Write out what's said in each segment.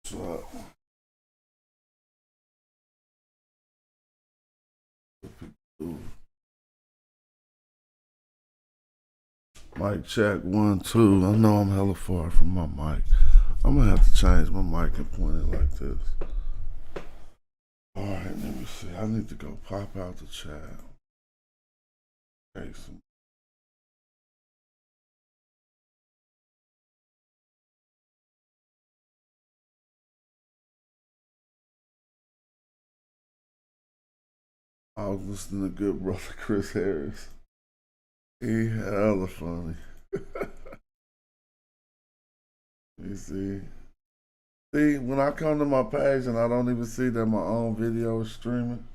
So, mic check 1, 2. I know I'm hella far from my mic. I'm gonna have to change my mic and point it like this. All right, let me see. I need to go pop out the chat. Okay, I was listening to good brother Chris Harris. He hella funny. You see? See, when I come to my page and I don't even see that my own video is streaming,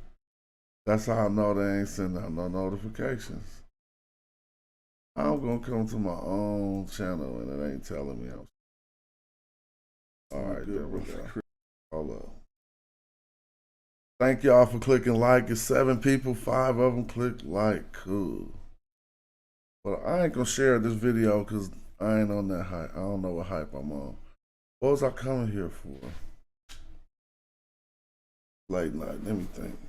that's how I know they ain't sending out no notifications. I'm gonna come to my own channel and it ain't telling me I'm. All right, there we go. Hold up. Thank y'all for clicking like. It's 7 people, 5 of them clicked like. Cool. But I ain't gonna share this video because I ain't on that hype. I don't know what hype I'm on. What was I coming here for? Late night. Let me think.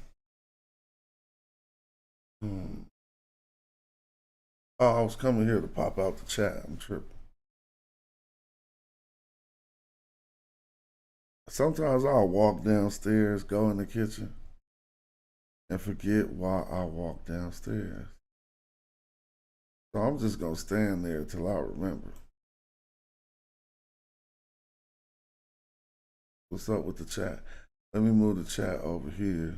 Oh, I was coming here to pop out the chat. I'm tripping. Sometimes I'll walk downstairs, go in the kitchen, and forget why I walked downstairs. So I'm just gonna stand there till I remember. What's up with the chat? Let me move the chat over here.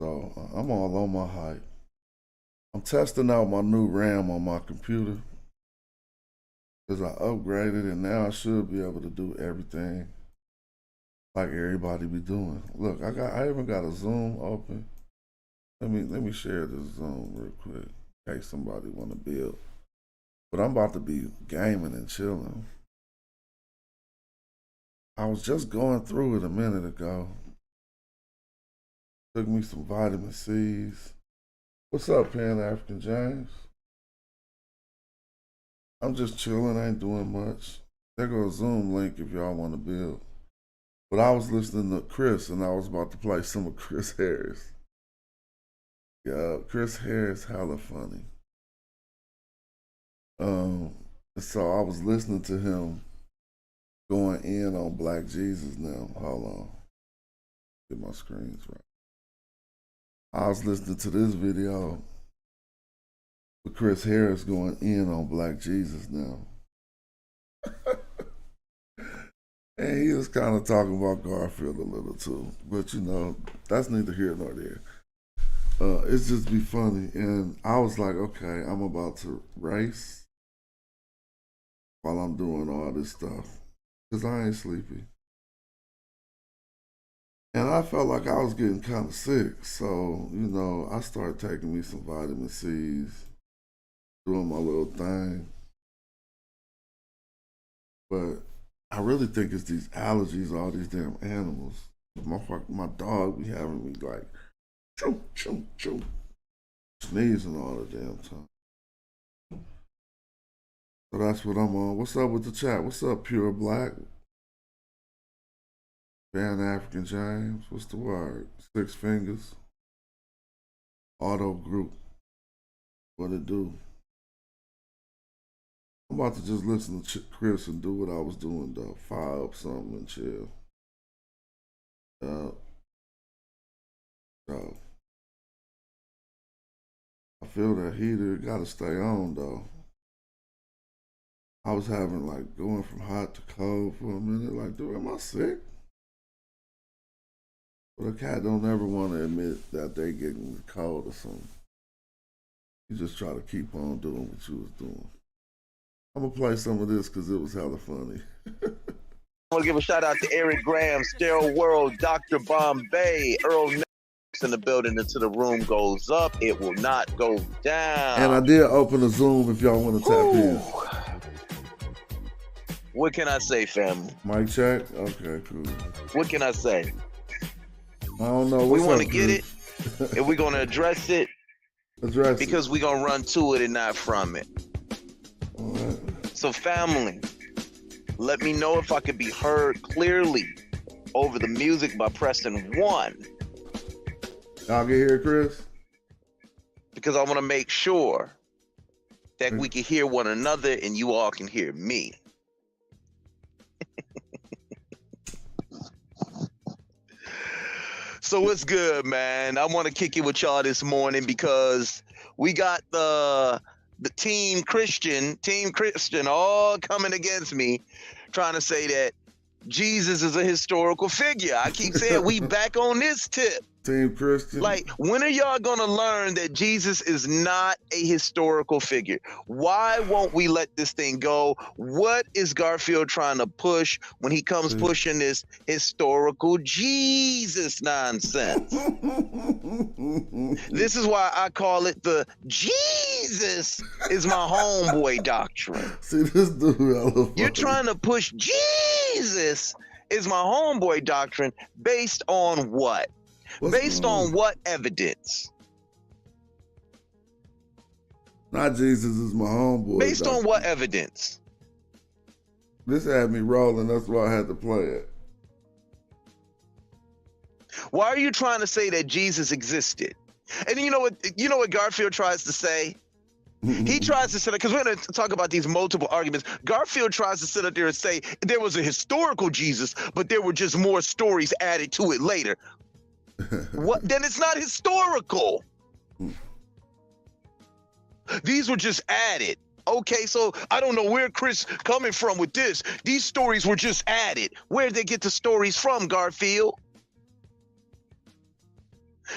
So I'm all on my hype. I'm testing out my new RAM on my computer because I upgraded and now I should be able to do everything like everybody be doing. Look, I even got a Zoom open. Let me share this Zoom real quick in case somebody want to build. But I'm about to be gaming and chilling. I was just going through it a minute ago. Took me some vitamin C's. What's up, Pan African James? I'm just chilling, I ain't doing much. There goes a Zoom link if y'all want to build. But I was listening to Chris and I was about to play some of Chris Harris. Yeah, Chris Harris hella funny. So I was listening to him going in on Black Jesus now. Hold on. Get my screens right. I was listening to this video with Chris Harris going in on Black Jesus now. And he was kind of talking about Garfield a little too. But you know, that's neither here nor there. It's just be funny. And I was like, okay, I'm about to race while I'm doing all this stuff. Because I ain't sleepy. And I felt like I was getting kind of sick. So, you know, I started taking me some vitamin C's, doing my little thing. But I really think it's these allergies, all these damn animals. My dog be having me like, choo, choo, choo, sneezing all the damn time. So that's what I'm on. What's up with the chat? What's up, Pure Black? Pan African James. What's the word? 6 Fingers. Auto Group. What it do? I'm about to just listen to Chris and do what I was doing though. Fire up something and chill. So I feel that heater gotta stay on though. I was having like going from hot to cold for a minute. Like, dude, am I sick? But a cat don't ever want to admit that they getting the cold or something. You just try to keep on doing what you was doing. I'm gonna play some of this because it was hella funny. I want to give a shout out to Eric Graham, Sterile World, Dr. Bombay, Earl in the building. Until the room goes up, it will not go down. And I did open a Zoom if y'all want to tap in. What can I say, family? Mic check? Okay, cool. What can I say? I don't know. We want to get it, and we're going to address it. Address because we're going to run to it and not from it. All right. So, family, Let me know if I could be heard clearly over the music by pressing 1. Y'all can hear Chris? Because I want to make sure that we can hear one another and you all can hear me. So what's good, man? I want to kick it with y'all this morning because we got the team Christian all coming against me, trying to say that Jesus is a historical figure. I keep saying we back on this tip. Team Christian. Like, when are y'all gonna learn that Jesus is not a historical figure? Why won't we let this thing go? What is Garfield trying to push when he comes pushing this historical Jesus nonsense? This is why I call it the Jesus is my homeboy doctrine. See this dude. You're trying to push Jesus is my homeboy doctrine based on what? Based on what evidence? Not Jesus is my homeboy. Based doctrine. On what evidence? This had me rolling. That's why I had to play it. Why are you trying to say that Jesus existed? And you know what Garfield tries to say? He tries to sit up, because we're going to talk about these multiple arguments. Garfield tries to sit up there and say there was a historical Jesus, but there were just more stories added to it later. What? Then it's not historical. These were just added. Okay, so I don't know where Chris coming from with this. These stories were just added. Where'd they get the stories from, Garfield?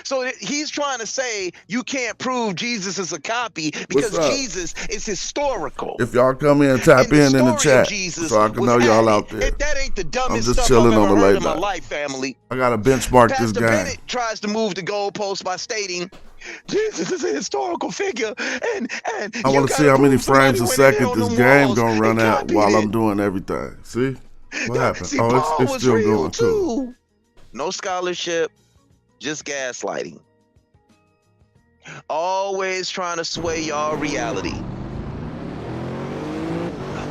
So he's trying to say you can't prove Jesus is a copy because Jesus is historical. If y'all come in and tap in the chat so I can know y'all out there. That ain't the dumbest I'm just stuff chilling I've on ever the heard late in my night. life, family. I got to benchmark Pastor this game. Bennett tries to move the goalpost by stating Jesus is a historical figure, and I want to see how many frames a second this game gonna run out while I'm doing everything. See what happened? See, oh, it's still going too. No scholarship, just gaslighting. Always trying to sway y'all reality.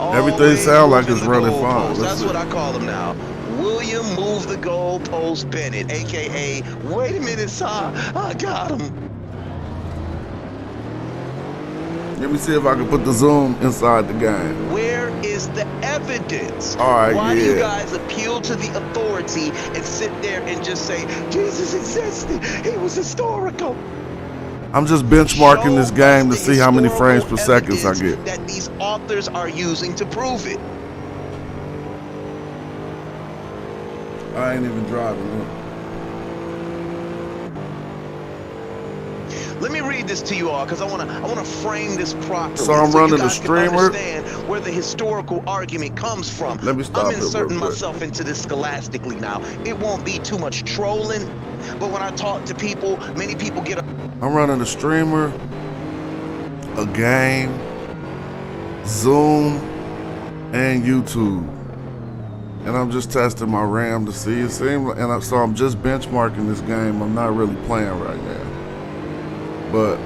Everything sounds like it's running fine. That's what I call him now. William Move the Goalpost Bennett, aka wait a minute, sir, I got him. Let me see if I can put the zoom inside the game. Where is the evidence? All right, Why do you guys appeal to the authority and sit there and just say Jesus existed? He was historical. I'm just benchmarking this game to see how many frames per second I get. That these authors are using to prove it. I ain't even driving. Look. Let me read this to you all because I want to frame this properly. So I'm running the streamer. Understand where the historical argument comes from. Let me stop. I'm inserting myself into this scholastically now. It won't be too much trolling, but when I talk to people, many people get. I'm running a streamer, a game, Zoom, and YouTube, and I'm just testing my RAM to see. It seems, so I'm just benchmarking this game. I'm not really playing right now. But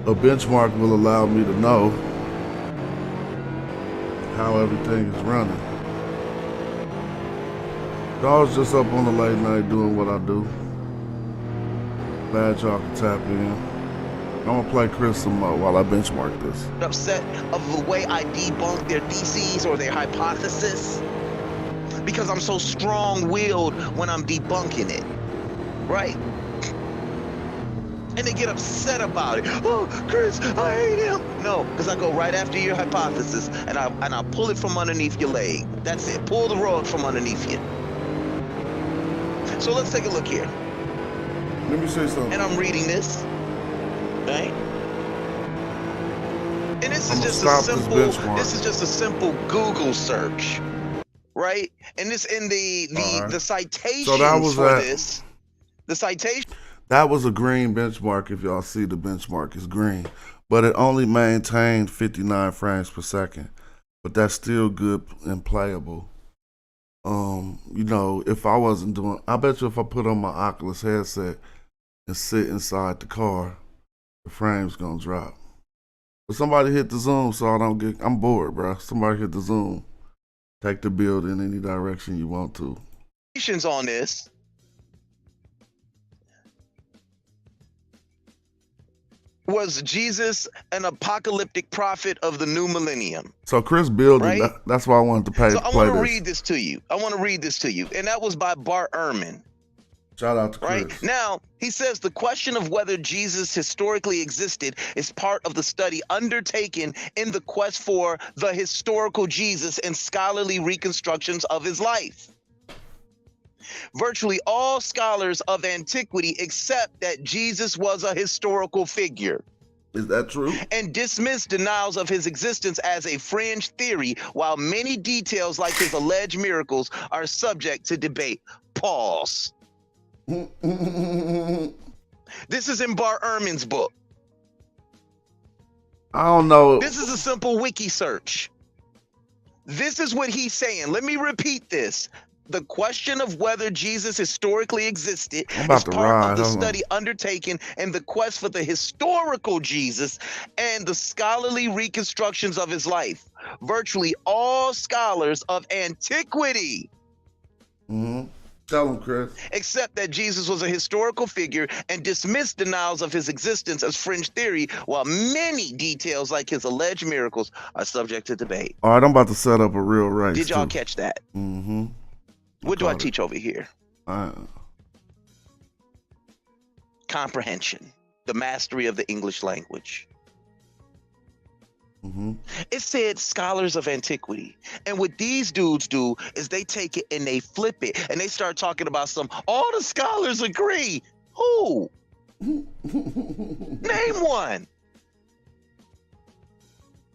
a benchmark will allow me to know how everything is running. So I was just up on the late night doing what I do. Glad y'all can tap in. I'm gonna play Chris some more while I benchmark this. Upset of the way I debunk their theses or their hypothesis because I'm so strong-willed when I'm debunking it, right? And they get upset about it. Oh, Chris, I hate him. No, because I go right after your hypothesis and I pull it from underneath your leg. That's it. Pull the rug from underneath you. So let's take a look here. Let me say something. And I'm reading this, right? And this is just a simple Google search, right? And this in the citations so that was for this. The citation. That was a green benchmark. If y'all see the benchmark is green, but it only maintained 59 frames per second. But that's still good and playable. You know, if I wasn't doing, I bet you if I put on my Oculus headset and sit inside the car, the frame's gonna drop. But somebody hit the zoom so I don't get, I'm bored, bro. Somebody hit the zoom. Take the build in any direction you want to. On this. Was Jesus an apocalyptic prophet of the new millennium? So Chris building, right? That's why I wanted to play So I want to this. read this to you. And that was by Bart Ehrman. Shout out to Chris. Right? Now, he says the question of whether Jesus historically existed is part of the study undertaken in the quest for the historical Jesus and scholarly reconstructions of his life. Virtually all scholars of antiquity accept that Jesus was a historical figure. Is that true? And dismiss denials of his existence as a fringe theory, while many details like his alleged miracles are subject to debate. Pause. This is in Bart Ehrman's book. I don't know. This is a simple wiki search. This is what he's saying. Let me repeat this. The question of whether Jesus historically existed is part of the study undertaken in the quest for the historical Jesus and the scholarly reconstructions of his life. Virtually all scholars of antiquity Tell him, Chris. Accept that Jesus was a historical figure and dismiss denials of his existence as fringe theory, while many details like his alleged miracles are subject to debate. All right, I'm about to set up a real race. Did y'all catch that? Mm-hmm. What do I teach over here? Comprehension, the mastery of the English language. It said scholars of antiquity. And what these dudes do is they take it and they flip it and they start talking about all the scholars agree. Who? Name one.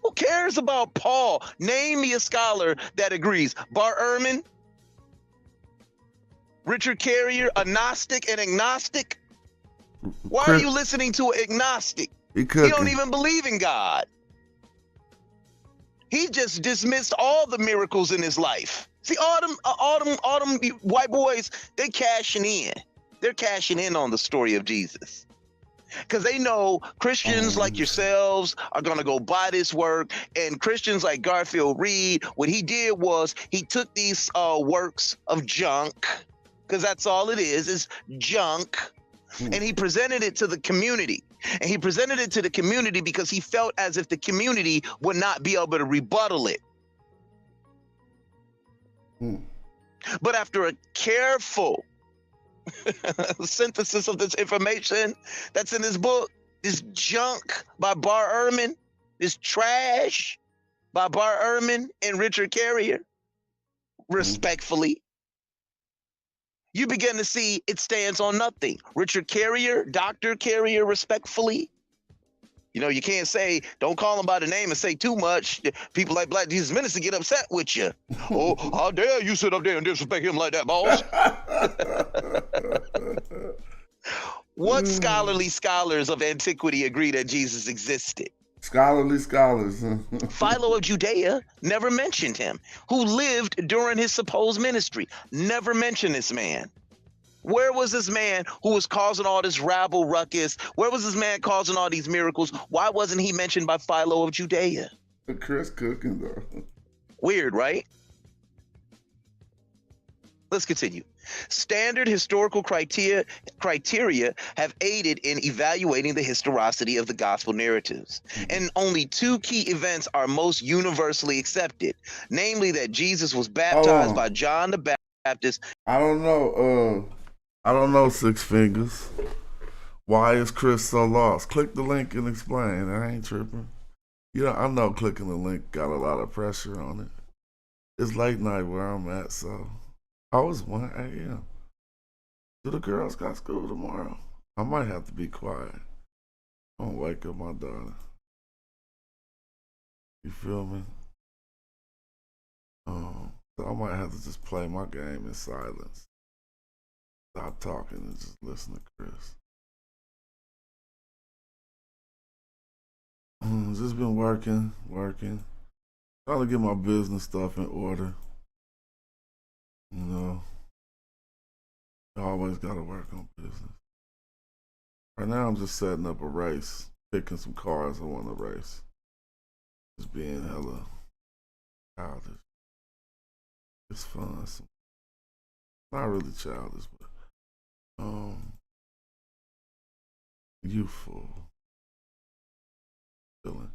Who cares about Paul? Name me a scholar that agrees. Bart Ehrman? Richard Carrier, a Gnostic and agnostic? Why are you listening to an agnostic? He don't even believe in God. He just dismissed all the miracles in his life. See, all them white boys, they cashing in. They're cashing in on the story of Jesus. Because they know Christians like yourselves are going to go buy this work. And Christians like Garfield Reed, what he did was he took these works of junk, because that's all it is junk. And he presented it to the community. And he presented it to the community because he felt as if the community would not be able to rebuttal it. But after a careful synthesis of this information that's in this book, this junk by Bart Ehrman, this trash by Bart Ehrman and Richard Carrier, respectfully, you begin to see it stands on nothing. Richard Carrier, Dr. Carrier, respectfully. You know, you can't say, don't call him by the name and say too much. People like Black Jesus Minister get upset with you. Oh, how dare you sit up there and disrespect him like that, boss? What scholarly scholars of antiquity agree that Jesus existed? Scholarly scholars. Philo of Judea never mentioned him. Who lived during his supposed ministry? Never mentioned this man. Where was this man who was causing all this rabble ruckus? Where was this man causing all these miracles? Why wasn't he mentioned by Philo of Judea? Chris cooking, though. Weird, right? Let's continue. Standard historical criteria have aided in evaluating the historicity of the gospel narratives. And only two key events are most universally accepted, namely that Jesus was baptized by John the Baptist. I don't know, Six Fingers. Why is Chris so lost? Click the link and explain. I ain't tripping. I know clicking the link got a lot of pressure on it. It's late night where I'm at, so it's 1 a.m. Do the girls got school tomorrow? I might have to be quiet. I'm gonna wake up my daughter. You feel me? So I might have to just play my game in silence. Stop talking and just listen to Chris. Just been working. Trying to get my business stuff in order. I always gotta work on business. Right now I'm just setting up a race, picking some cars I want to race. Just being hella childish. It's fun. It's not really childish, but youthful feeling.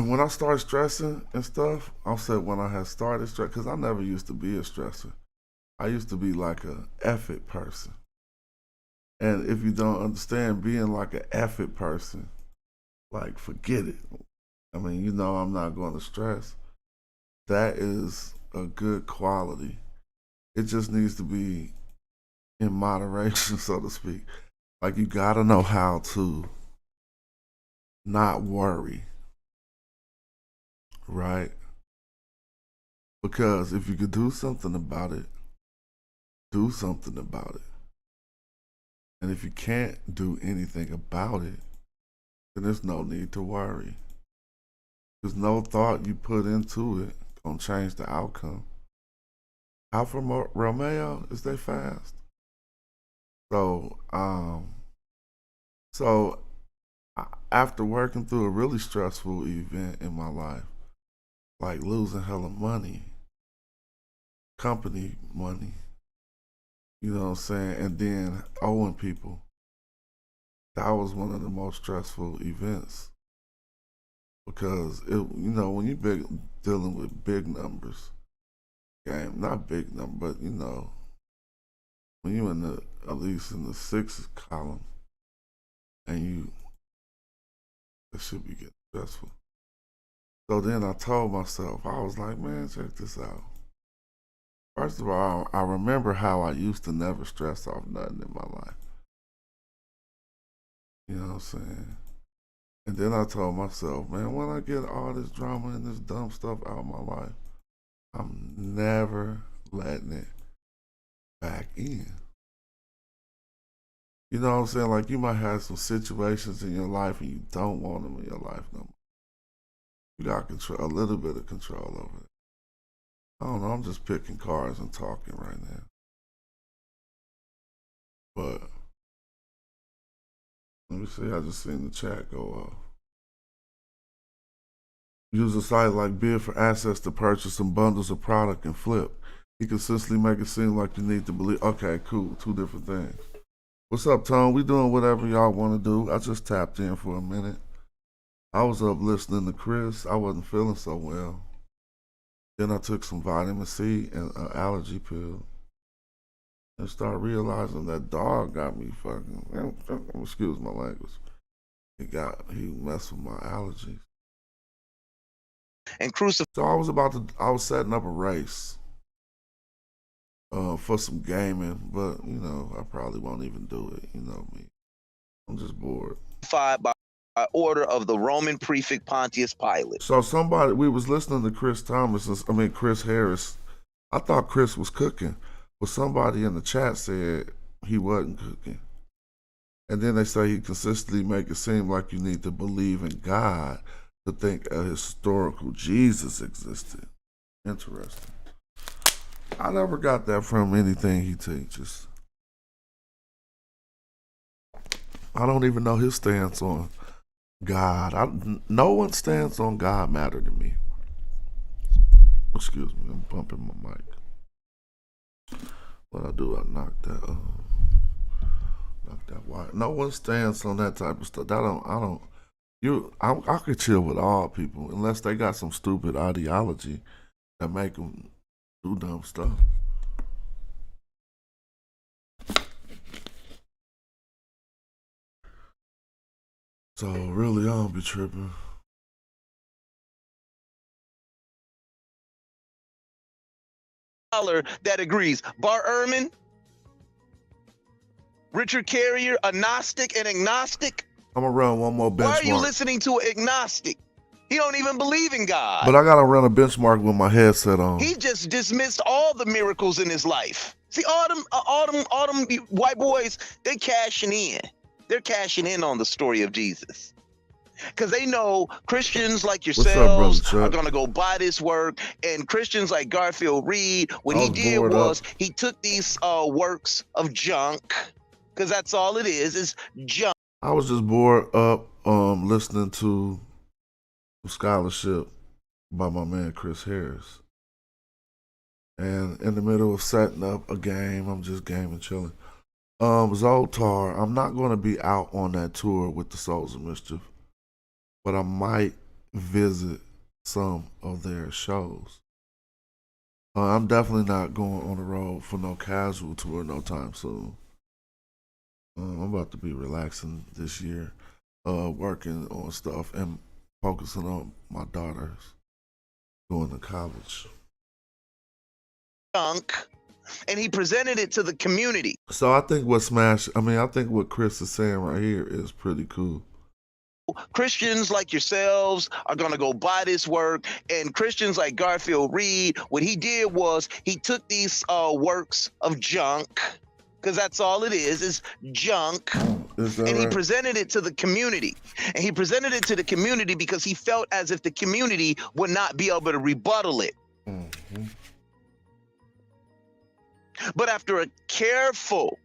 When I start stressing and stuff, I'll say when I had started stress, because I never used to be a stressor. I used to be like a effort person. And if you don't understand being like an effort person, like forget it. I mean, I'm not going to stress. That is a good quality. It just needs to be in moderation, so to speak. Like you gotta know how to not worry, right? Because if you could do something about it, do something about it. And if you can't do anything about it, then there's no need to worry. There's no thought you put into it gonna change the outcome. Alfa Romeo, is they fast? So, so after working through a really stressful event in my life, like losing hella money, company money, you know what I'm saying, and then owing people, that was one of the most stressful events because when you dealing with big numbers, not big number, but when you in the at least in the sixth column, and it should be getting stressful. So then I told myself, I was like, man, check this out. First of all, I remember how I used to never stress off nothing in my life. You know what I'm saying? And then I told myself, man, when I get all this drama and this dumb stuff out of my life, I'm never letting it back in. You know what I'm saying? Like you might have some situations in your life and you don't want them in your life no more. You got control, a little bit of control over it. I don't know. I'm just picking cards and talking right now. But let me see. I just seen the chat go off. Use a site like Bid for Access to purchase some bundles of product and flip. He consistently make it seem like you need to believe. Okay, cool. Two different things. What's up, Tone? We doing whatever y'all want to do. I just tapped in for a minute. I was up listening to Chris. I wasn't feeling so well. Then I took some vitamin C and an allergy pill. And started realizing that dog got me fucking, excuse my language. He messed with my allergies. And crucify. So I was setting up a race for some gaming, but I probably won't even do it. You know me. I'm just bored. By order of the Roman prefect Pontius Pilate. So we was listening to Chris Harris. I thought Chris was cooking, but somebody in the chat said he wasn't cooking. And then they say he consistently make it seem like you need to believe in God to think a historical Jesus existed. Interesting. I never got that from anything he teaches. I don't even know his stance on God. No one's stance on God matter to me. Excuse me, I'm bumping my mic. What I do, I knock that wire. No one stands on that type of stuff. I could chill with all people unless they got some stupid ideology that make them do dumb stuff. So really, I don't be tripping. That agrees. Bar Ehrman, Richard Carrier, a Gnostic and agnostic. I'm gonna run one more benchmark. Why are you listening to an agnostic? He don't even believe in God. But I gotta run a benchmark with my headset on. He just dismissed all the miracles in his life. See, all them white boys, they cashing in. They're cashing in on the story of Jesus. Because they know Christians like yourselves are going to go buy this work. And Christians like Garfield Reed, what he did was he took these works of junk, because that's all it is junk. I was just bored up listening to scholarship by my man Chris Harris. and in the middle of setting up a game, I'm just gaming, chilling. Zoltar, I'm not going to be out on that tour with the Souls of Mischief, but I might visit some of their shows. I'm definitely not going on the road for no casual tour no time soon. I'm about to be relaxing this year, working on stuff and focusing on my daughters going to college. Junk, and he presented it to the community. So I think I think what Chris is saying right here is pretty cool. Christians like yourselves are going to go buy this work, and Christians like Garfield Reed, what he did was he took these works of junk, because that's all it is junk, and he presented it to the community. And he presented it to the community because he felt as if the community would not be able to rebuttal it. Mm-hmm. But after a careful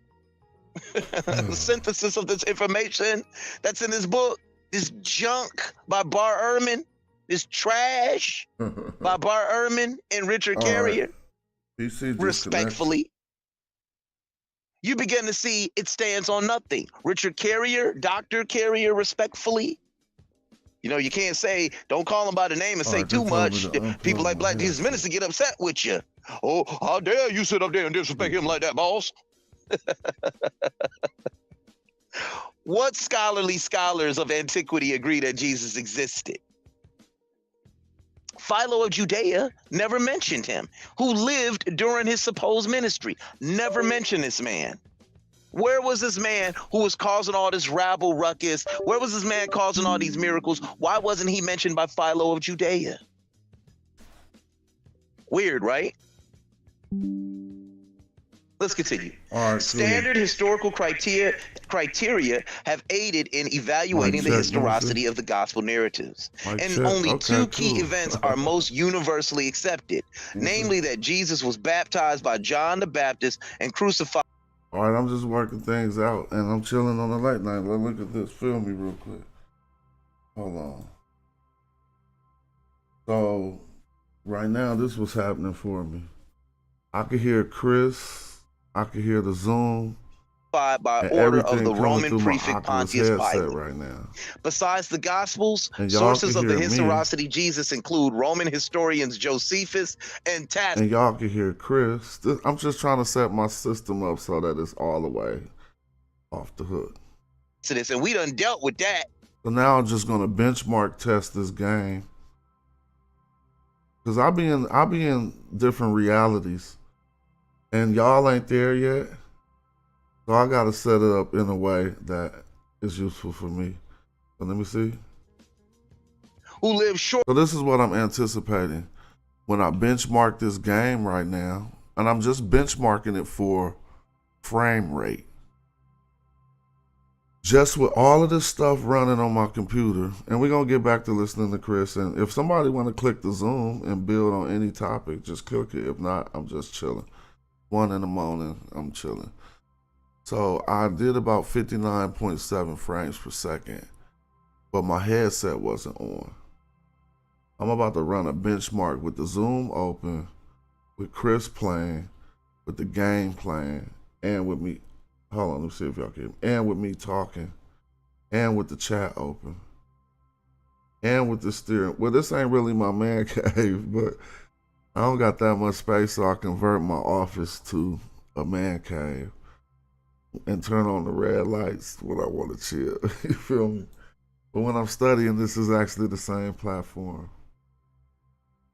synthesis of this information that's in this book, this junk by Bar Ehrman, this trash by Bar Ehrman and Richard Carrier, respectfully, you begin to see it stands on nothing. Richard Carrier, Dr. Carrier, respectfully. You know, you can't say, don't call him by the name and say too much. People like Black Jesus Minister get upset with you. Oh, how dare you sit up there and disrespect him like that, boss? What scholarly scholars of antiquity agree that Jesus existed? Philo of Judea never mentioned him, who lived during his supposed ministry. Never mentioned this man. Where was this man who was causing all this rabble ruckus? Where was this man causing all these miracles? Why wasn't he mentioned by Philo of Judea? Weird, right? Let's continue. All right, Standard historical criteria have aided in evaluating the historicity of the gospel narratives. And only two key events are most universally accepted, namely that Jesus was baptized by John the Baptist and crucified. All right, I'm just working things out, and I'm chilling on the late night. Let's look at this. Film me real quick. Hold on. So, right now, this was happening for me. I could hear Chris. I could hear the Zoom. By order of the Roman prefect Pontius Pilate. Right now. Besides the Gospels, sources of the historicity Jesus include Roman historians Josephus and Tacitus. And y'all can hear Chris. I'm just trying to set my system up so that it's all the way off the hook. And we done dealt with that. So now I'm just gonna benchmark test this game, because I'll be in different realities, and y'all ain't there yet. So I gotta set it up in a way that is useful for me. So let me see. Who live short. So this is what I'm anticipating when I benchmark this game right now, and I'm just benchmarking it for frame rate. Just with all of this stuff running on my computer, and we're gonna get back to listening to Chris. And if somebody wanna click the Zoom and build on any topic, just click it. If not, I'm just chilling. 1 in the morning, I'm chilling. So I did about 59.7 frames per second, but my headset wasn't on. I'm about to run a benchmark with the Zoom open, with Chris playing, with the game playing, and with me. Hold on, let me see if y'all can. And with me talking, and with the chat open, and with the steering. Well, this ain't really my man cave, but I don't got that much space, so I convert my office to a man cave and turn on the red lights when I want to chill. You feel me? But when I'm studying, this is actually the same platform.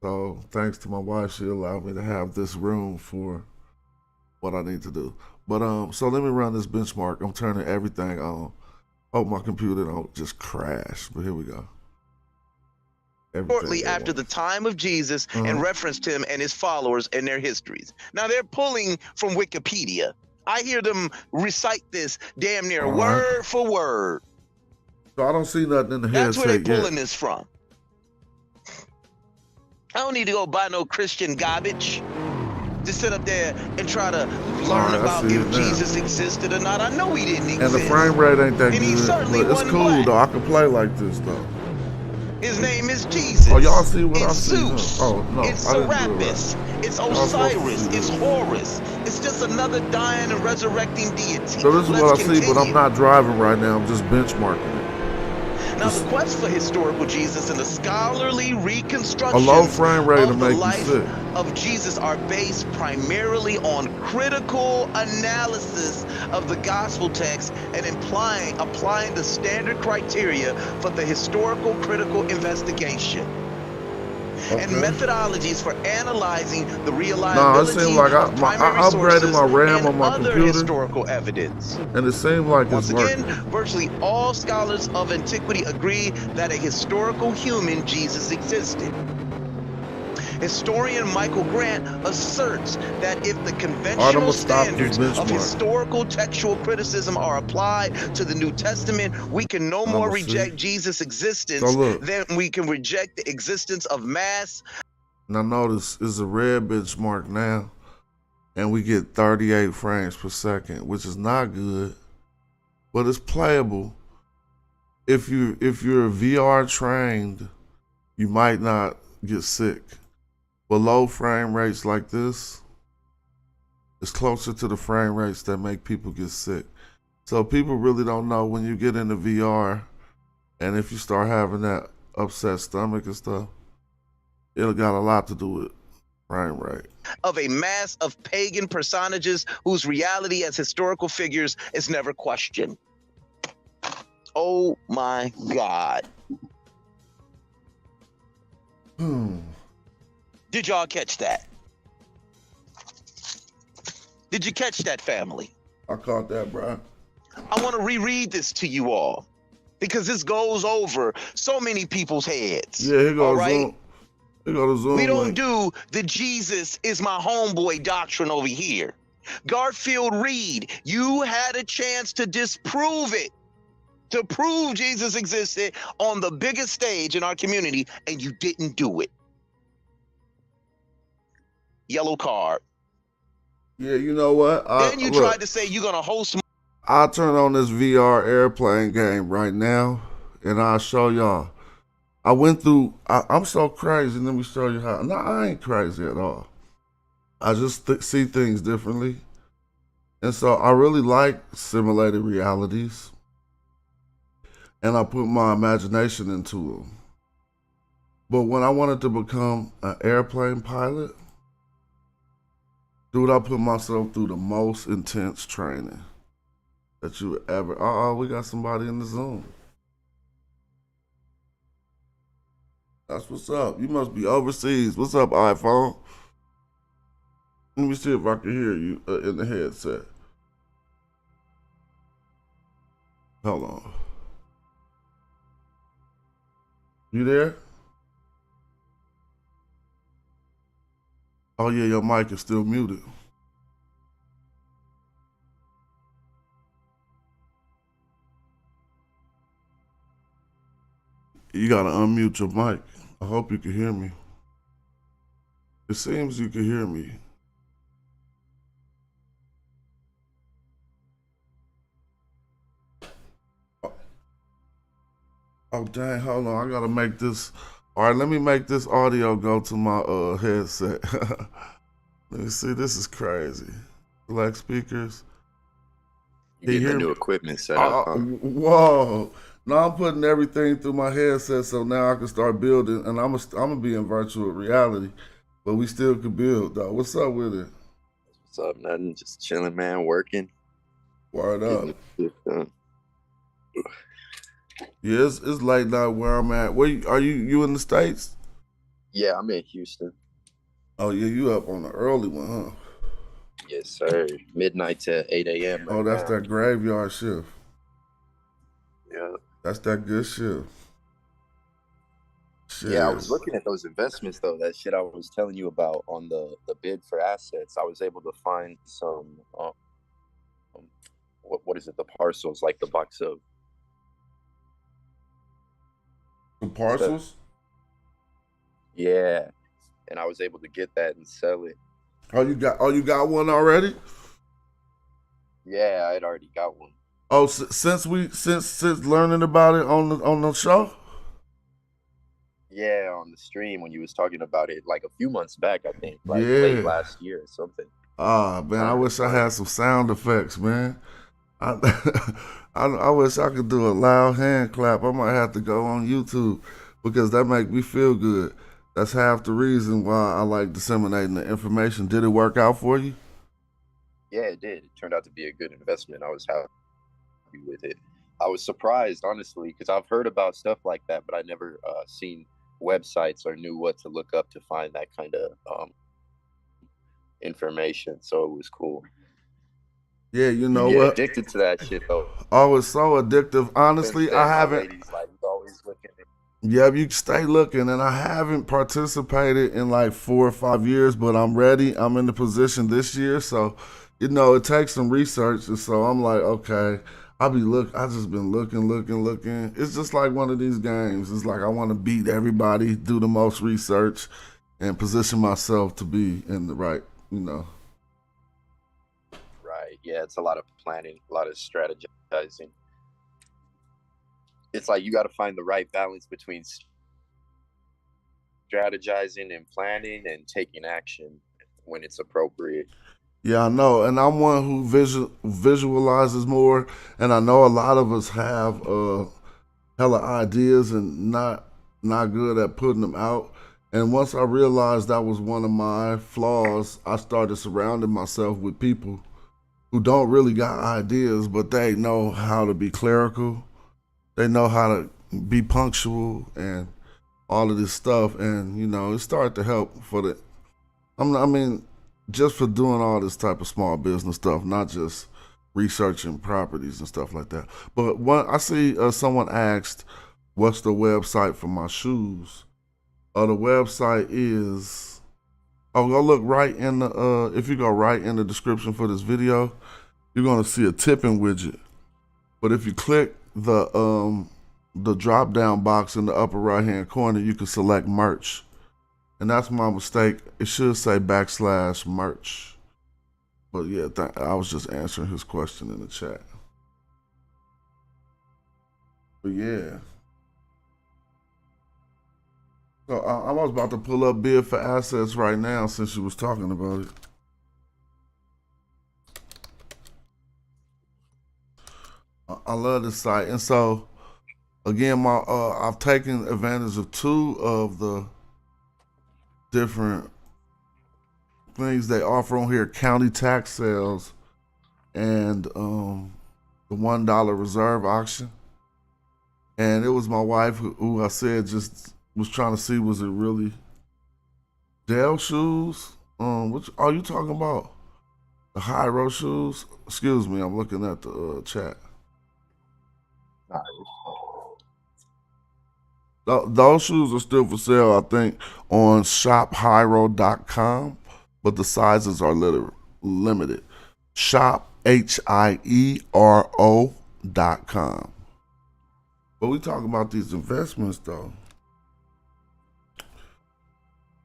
So thanks to my wife, she allowed me to have this room for what I need to do. But so let me run this benchmark. I'm turning everything on. Hope my computer don't just crash, but here we go. Shortly after the time of Jesus, and referenced him and his followers and their histories. Now they're pulling from Wikipedia. I hear them recite this damn near word for word. So I don't see nothing in the headset. That's where they're pulling this from. I don't need to go buy no Christian garbage to sit up there and try to learn about if Jesus existed or not. I know he didn't exist. And the frame rate ain't that and good. He certainly but it's cool black. though. I can play like this though. His name is Oh, y'all Jesus. see what I It's see? Huh? Zeus. Oh, no, It's I didn't do it right. Serapis. It's Y'all supposed to Osiris. see It's this. Horus. It's just another dying and resurrecting deity. So this is Let's what I see, but I'm continue. not driving right now. I'm just benchmarking it. Now, the quest for historical Jesus and the scholarly A low reconstructions frame rate will of the make you life sick. of Jesus are based primarily on critical analysis of the gospel text and applying the standard criteria for the historical critical investigation and methodologies for analyzing the Nah, it seems reliability like of I primary upgraded sources my RAM and on my other computer, historical evidence. and it seems like it's Once again, working. virtually all scholars of antiquity agree that a historical human Jesus existed. Historian Michael Grant asserts that if the All right, I'm conventional gonna stop this standards of benchmark. historical textual criticism are applied to the New Testament, we can no more reject Jesus' existence than we can reject the existence of mass. Now notice it's a red benchmark now, and we get 38 frames per second, which is not good, but it's playable. If you're VR trained, you might not get sick. But low frame rates like this is closer to the frame rates that make people get sick. So people really don't know when you get into VR, and if you start having that upset stomach and stuff, it got a lot to do with frame rate. Of a mass of pagan personages whose reality as historical figures is never questioned. Oh my God. Did y'all catch that? Did you catch that, family? I caught that, bro. I want to reread this to you all because this goes over so many people's heads. Yeah, here goes all right? Zoom. Here goes Zoom. We don't do the Jesus is my homeboy doctrine over here. Garfield Reed, you had a chance to disprove it, to prove Jesus existed on the biggest stage in our community, and you didn't do it. Yellow card. Yeah, you know what? Then you tried to say you're going to host. I'll turn on this VR airplane game right now, and I'll show y'all. I went through, I'm so crazy. Let me show you how. No, I ain't crazy at all. I just see things differently. And so I really like simulated realities. And I put my imagination into them. But when I wanted to become an airplane pilot, dude, I put myself through the most intense training that you ever. We got somebody in the Zoom. That's what's up. You must be overseas. What's up, iPhone? Let me see if I can hear you in the headset. Hold on. You there? Oh yeah, your mic is still muted. You gotta unmute your mic. I hope you can hear me. It seems you can hear me. Oh dang, hold on. I gotta make this. All right, let me make this audio go to my headset. Let me see. This is crazy. Black speakers. You get the new equipment set up. Huh? Whoa. Now I'm putting everything through my headset, so now I can start building, and I'm gonna be in virtual reality, but we still could build though. What's up with it? What's up? Nothing. Just chilling, man. Working. Word up. Yeah, it's late night where I'm at. Where are you? You in the States? Yeah, I'm in Houston. Oh yeah, you up on the early one, huh? Yes, sir. Midnight to 8 a.m. Oh, that's that graveyard shift. Yeah. That's that good shift. Shit. Yeah, I was looking at those investments though. That shit I was telling you about on the bid for assets. I was able to find some. What is it? The parcels, like the box of. The parcels. Yeah, and I was able to get that and sell it. Oh, you got one already? Yeah, I had already got one. Oh, since learning about it on the show. Yeah, on the stream when you was talking about it like a few months back, I think, like late Yeah. last year or something. Ah, man, I Trying to wish I find had it. some sound effects, man. I, I wish I could do a loud hand clap. I might have to go on YouTube because that make me feel good. That's half the reason why I like disseminating the information. Did it work out for you? Yeah, it did. It turned out to be a good investment. I was happy with it. I was surprised, honestly, because I've heard about stuff like that, but I never seen websites or knew what to look up to find that kind of information. So it was cool. Yeah, you You know get what? addicted to that shit though. Oh, it's so addictive. Since Honestly, I then, my haven't. lady's like always looking at. Yeah, you stay looking, and I haven't participated in like 4 or 5 years, but I'm ready. I'm in the position this year, so it takes some research, and so I'm like, okay, I just been looking. It's just like one of these games. It's like I want to beat everybody, do the most research, and position myself to be in the right, you know. Right. Yeah, it's a lot of planning, a lot of strategizing. It's like you got to find the right balance between strategizing and planning and taking action when it's appropriate. Yeah, I know, and I'm one who visualizes more, and I know a lot of us have hella ideas and not good at putting them out. And once I realized that was one of my flaws, I started surrounding myself with people who don't really got ideas, but they know how to be clerical. They know how to be punctual and all of this stuff. And it started to help for the. I mean, just for doing all this type of small business stuff, not just researching properties and stuff like that. But when I see someone asked, "What's the website for my shoes?" The website is. Oh, go look right in the. If you go right in the description for this video, you're gonna see a tipping widget. But if you click the drop down box in the upper right hand corner, you can select merch. And that's my mistake. It should say /merch. But yeah, I was just answering his question in the chat. But yeah. So I was about to pull up bid for assets right now since you was talking about it. I love this site. And so again, I've taken advantage of two of the different things they offer on here: county tax sales and the $1 reserve auction. And it was my wife who I said just was trying to see, was it really Dell shoes? Which are you talking about? The high road shoes? Excuse me, I'm looking at the chat. Those shoes are still for sale, I think, on shophiero.com, but the sizes are limited. Shop HIERO.com. But we talking about these investments though.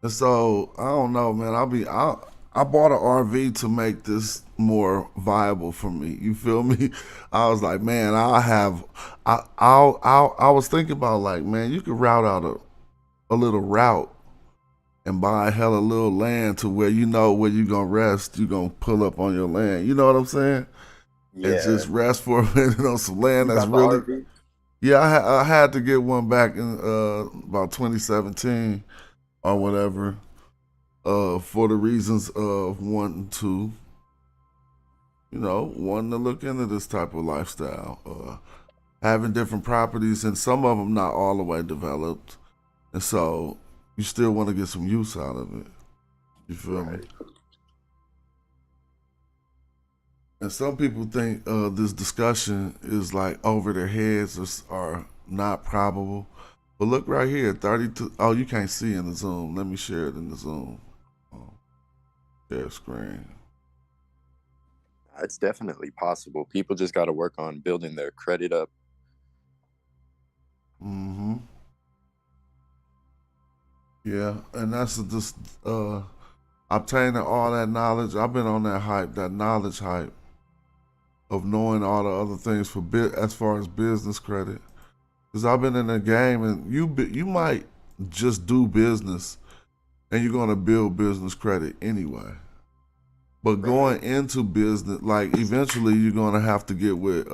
And so I don't know, man. I bought an RV to make this more viable for me. You feel me? I was like, man, I was thinking about like, man, you could route out a little route and buy a hella little land to where you know where you gonna rest. You gonna pull up on your land. You know what I'm saying? And Yeah. just rest for a minute on some land You that's got the really. RV? Yeah, I had to get one back in about 2017 or whatever, for the reasons of wanting to look into this type of lifestyle, having different properties, and some of them not all the way developed, and so you still want to get some use out of it. You feel me? Right. And some people think this discussion is like over their heads or not probable. But look right here, 32. Oh, you can't see in the Zoom. Let me share it in the Zoom. Share screen. It's definitely possible. People just got to work on building their credit up. Mm-hmm. Yeah, and that's just obtaining all that knowledge. I've been on that knowledge hype of knowing all the other things for as far as business credit. Because I've been in the game, and you might just do business, and you're gonna build business credit anyway. But going into business, like eventually you're gonna have to get with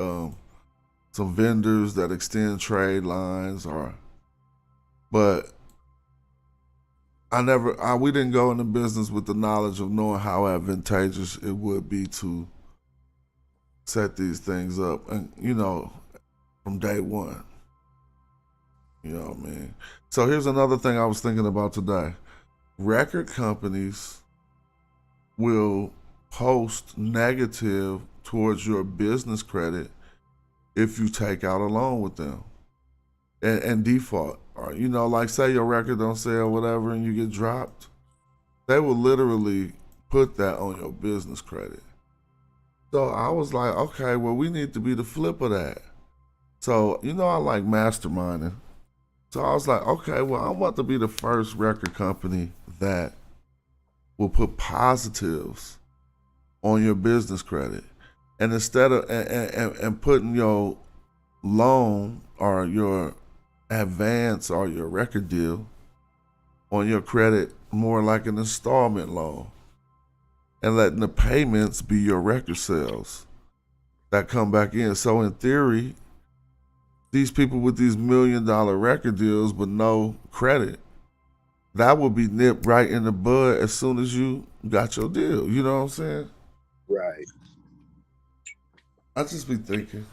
some vendors that extend trade lines, but we didn't go into business with the knowledge of knowing how advantageous it would be to set these things up, and from day one. You know what I mean? So here's another thing I was thinking about today. Record companies will post negative towards your business credit if you take out a loan with them and default. Or, like say your record don't sell, whatever, and you get dropped, they will literally put that on your business credit. So I was like, okay, well, we need to be the flip of that. So, I like masterminding. So I was like, okay, well, I want to be the first record company that will put positives on your business credit. And instead of and putting your loan or your advance or your record deal on your credit more like an installment loan, and letting the payments be your record sales that come back in. So in theory, these people with these $1 million record deals but no credit, that will be nipped right in the bud as soon as you got your deal. You know what I'm saying? Right. I just be thinking.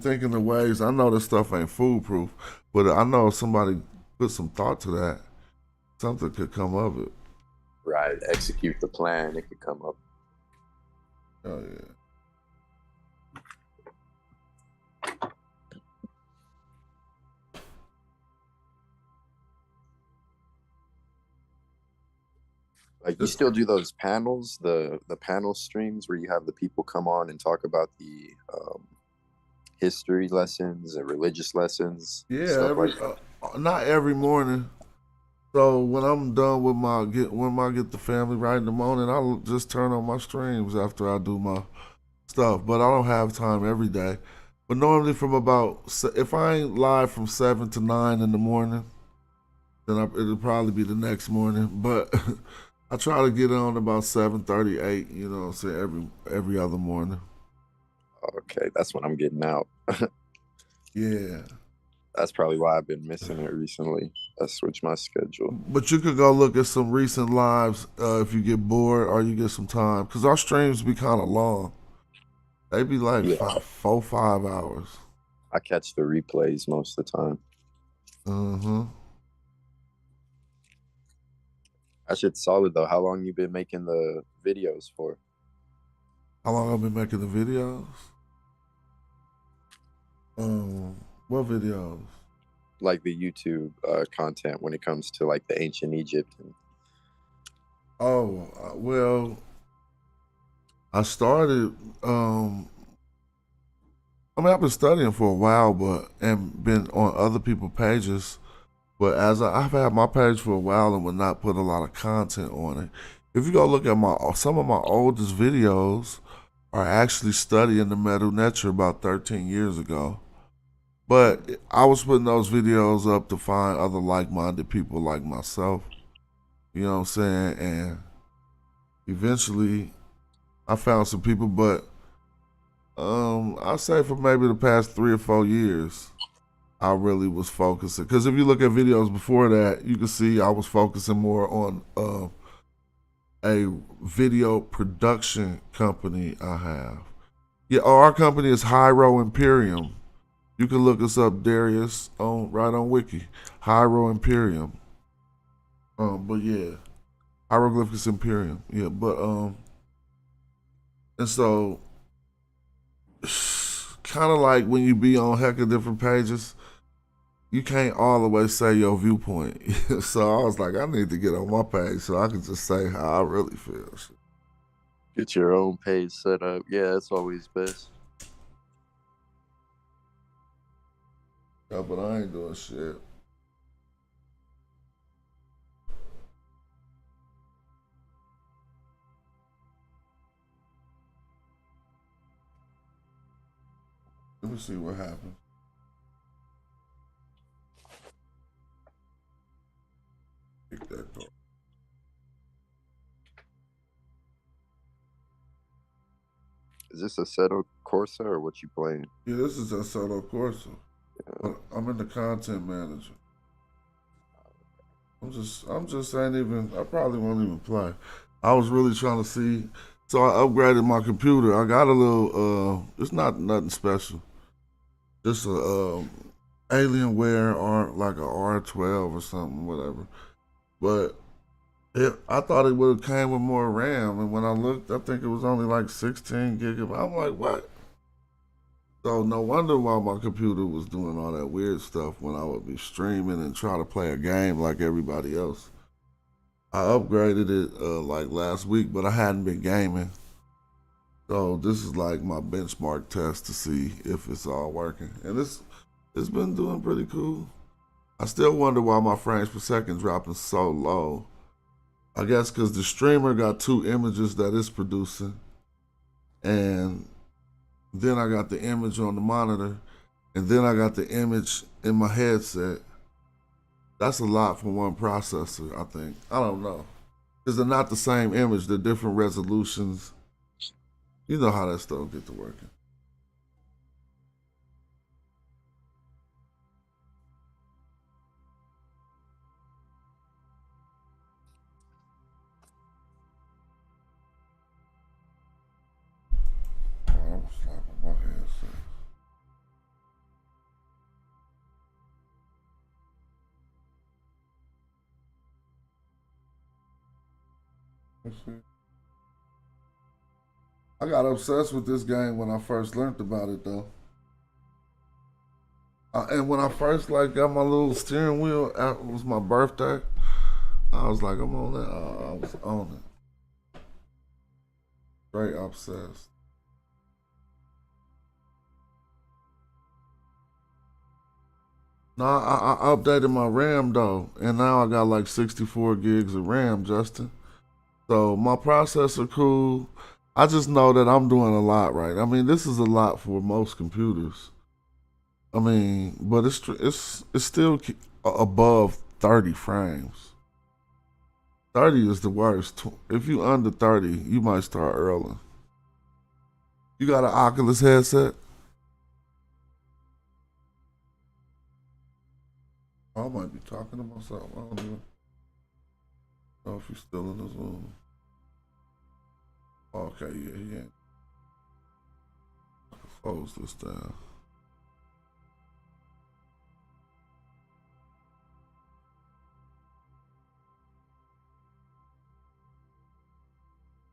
Thinking of ways. I know this stuff ain't foolproof, but I know if somebody put some thought to that, something could come of it. Right. Execute the plan. It could come up. Oh yeah. Like you still do those panels, the panel streams where you have the people come on and talk about the history lessons and religious lessons, Yeah, stuff like that. not every morning. So when I'm done with when I get the family right in the morning, I'll just turn on my streams after I do my stuff. But I don't have time every day. But normally if I ain't live from 7 to 9 in the morning, then it'll probably be the next morning. But I try to get on about 7:38. You know, say every other morning. Okay, that's when I'm getting out. Yeah. That's probably why I've been missing it recently. I switched my schedule. But you could go look at some recent lives if you get bored or you get some time, because our streams be kind of long. They be like Yeah, 5 hours. I catch the replays most of the time. That shit's solid though. How long you been making the videos for? How long I've been making the videos? What videos? Like the YouTube content when it comes to like the ancient Egypt. Oh, well, I started. I've been studying for a while, and been on other people's pages. But I've had my page for a while and would not put a lot of content on it. If you go look at some of my oldest videos, are actually studying the Medu Neter about 13 years ago. But I was putting those videos up to find other like-minded people like myself. You know what I'm saying? And eventually, I found some people, but I'd say for maybe the past 3 or 4 years, I really was focusing. Because if you look at videos before that, you can see I was focusing more on a video production company I have. Yeah, our company is Hyro Imperium. You can look us up, Darius, right on Wiki. Hyro Imperium. But yeah, Hieroglyphics Imperium. Yeah, but and so kind of like when you be on heck of different pages, you can't all the way say your viewpoint. So I was like, I need to get on my page so I can just say how I really feel. Get your own page set up. Yeah, that's always best. Yeah, but I ain't doing shit. Let me see what happens. this Assetto Corsa or what you playing? Yeah, this is Assetto Corsa. But I'm in the content manager. I'm just ain't even. I probably won't even play. I was really trying to see. So I upgraded my computer. I got a little. It's not nothing special. Just a Alienware or like a R12 or something, whatever. But I thought it would have came with more RAM, and when I looked, I think it was only like 16 gigabytes. I'm like, what? So no wonder why my computer was doing all that weird stuff when I would be streaming and try to play a game like everybody else. I upgraded it like last week, but I hadn't been gaming. So this is like my benchmark test to see if it's all working. And it's been doing pretty cool. I still wonder why my frames per second dropping so low. I guess because the streamer got 2 images that it's producing. And then I got the image on the monitor. And then I got the image in my headset. That's a lot for one processor, I think. I don't know. Because they're not the same image. They're different resolutions. You know how that stuff get to working. Oh, I'm slapping my headset. Let's see. I got obsessed with this game when I first learned about it, though. And when I first got my little steering wheel, it was my birthday. I was like, I'm on that. I was on it. Straight obsessed. No, I updated my RAM though, and now I got like 64 gigs of RAM, Justin. So my processor cool. I just know that I'm doing a lot right. I mean, this is a lot for most computers. I mean, but it's still above 30 frames. 30 is the worst. If you under 30, you might start early. You got an Oculus headset? I might be talking to myself. I don't know if he's still in the Zoom. Okay, yeah, he ain't. I can close this down.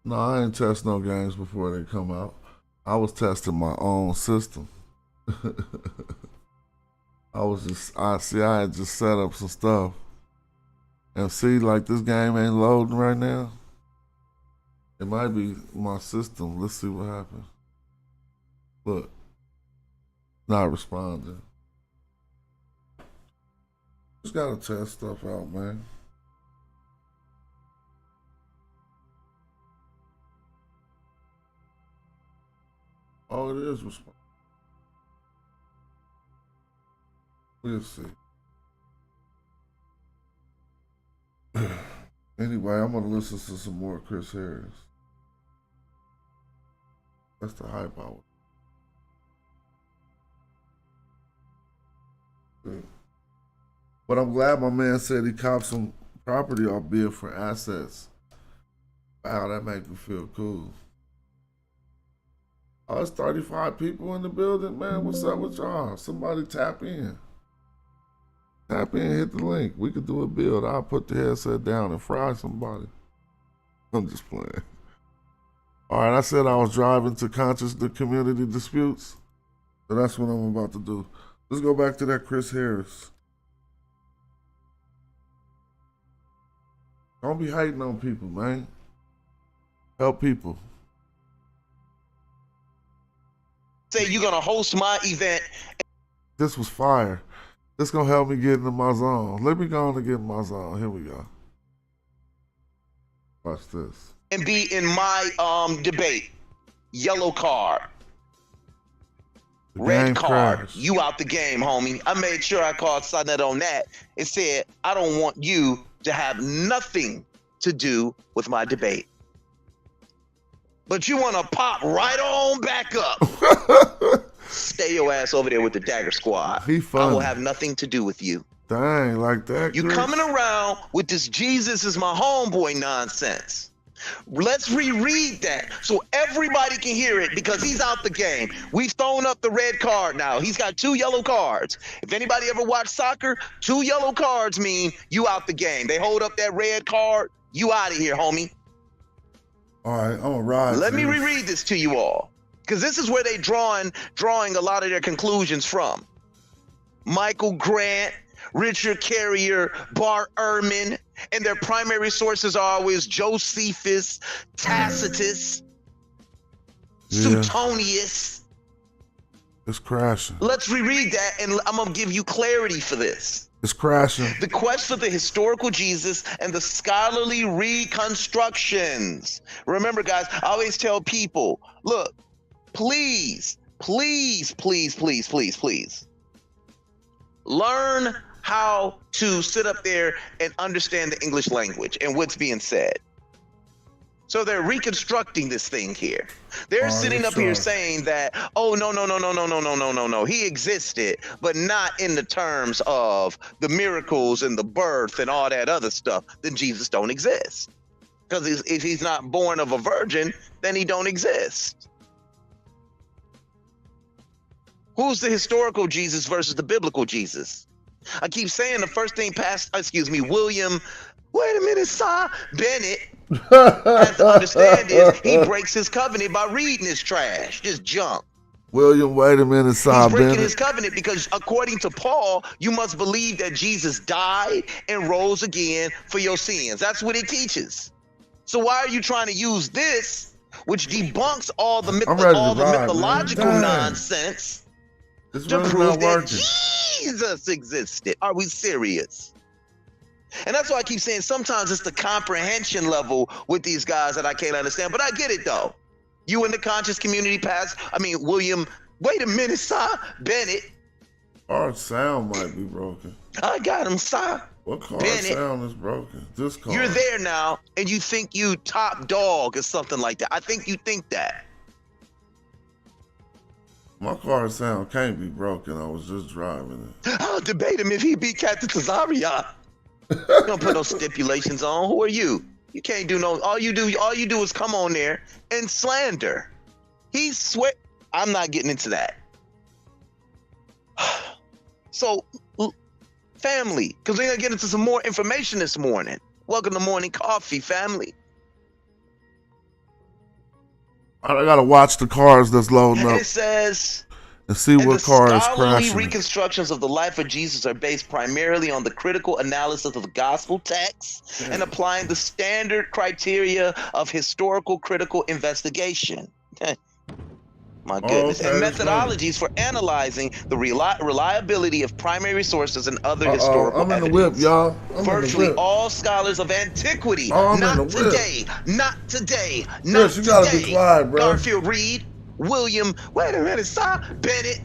No, I ain't test no games before they come out. I was testing my own system. I had just set up some stuff. And see, like this game ain't loading right now. It might be my system. Let's see what happens. Look, not responding. Just gotta test stuff out, man. Oh, it is responding. We'll see. Anyway, I'm gonna listen to some more Chris Harris. That's the hype hour. Good. But I'm glad my man said he copped some property off bid for assets. Wow, that makes me feel cool. Oh, it's 35 people in the building, man. What's up with y'all? Somebody tap in. Tap in, hit the link. We could do a build. I'll put the headset down and fry somebody. I'm just playing. All right, I said I was driving to conscious the community disputes. So that's what I'm about to do. Let's go back to that Chris Harris. Don't be hating on people, man. Help people. Say you're gonna host my event. This was fire. This gonna help me get into my zone. Let me go on and get in my zone. Here we go. Watch this. And be in my debate. Yellow card. The Red game card. crashed. You out the game, homie. I made sure I called Sonnet on that. It said, I don't want you to have nothing to do with my debate. But you want to pop right on back up. Stay your ass over there with the Dagger Squad. He I will funny. have nothing to do with you. Dang, like that. You Chris? coming around with this Jesus is my homeboy nonsense. Let's reread that so everybody can hear it, because he's out the game. We've thrown up the red card now. He's got 2 yellow cards. If anybody ever watched soccer, 2 yellow cards mean you out the game. They hold up that red card, you out of here, homie. All right, I'm gonna ride. Let me reread this to you all, because this is where they drawing a lot of their conclusions from. Michael Grant, Richard Carrier, Bart Ehrman, and their primary sources are always Josephus, Tacitus, Suetonius. It's crashing. Let's reread that, and I'm gonna give you clarity for this. It's crashing. The quest for the historical Jesus and the scholarly reconstructions. Remember, guys, I always tell people, look, please, please, please, please, please, please, learn how to sit up there and understand the English language and what's being said. So they're reconstructing this thing here. They're sitting up here saying that, oh, no, he existed, but not in the terms of the miracles and the birth and all that other stuff. Then Jesus don't exist. Because if he's not born of a virgin, then he don't exist. Who's the historical Jesus versus the biblical Jesus? I keep saying the first thing William, wait a minute, sir, Bennett has to understand is he breaks his covenant by reading his trash, this junk. William, wait a minute, sir, He's breaking Bennett. his covenant because according to Paul, you must believe that Jesus died and rose again for your sins. That's what it teaches. So why are you trying to use this, which debunks all the mythological nonsense, to prove that Jesus existed? Are we serious? And that's why I keep saying sometimes it's the comprehension level with these guys that I can't understand. But I get it, though. You in the conscious community William, wait a minute, sir, Bennett. Our sound might be broken. I got him, sir. What car Bennett, sound is broken? This car. You're there now, and you think you top dog or something like that. I think you think that. My car sound can't be broken. I was just driving it. I'll debate him if he beat Captain Tazaria. Don't put no stipulations on. Who are you? You can't do no. All you do is come on there and slander. I'm not getting into that. So, family, because we're gonna get into some more information this morning. Welcome to Morning Coffee, family. I gotta watch the cars that's loading up. It says, and see what car is crashing. Scholarly reconstructions of the life of Jesus are based primarily on the critical analysis of the gospel texts and applying the standard criteria of historical critical investigation. My goodness. And methodologies for analyzing the reliability of primary sources and other historical I'm in evidence. the whip, y'all. Virtually all scholars of antiquity. Not today. Yes, you gotta be quiet, bro. Garfield Reed, William, wait a minute, sir, Bennett.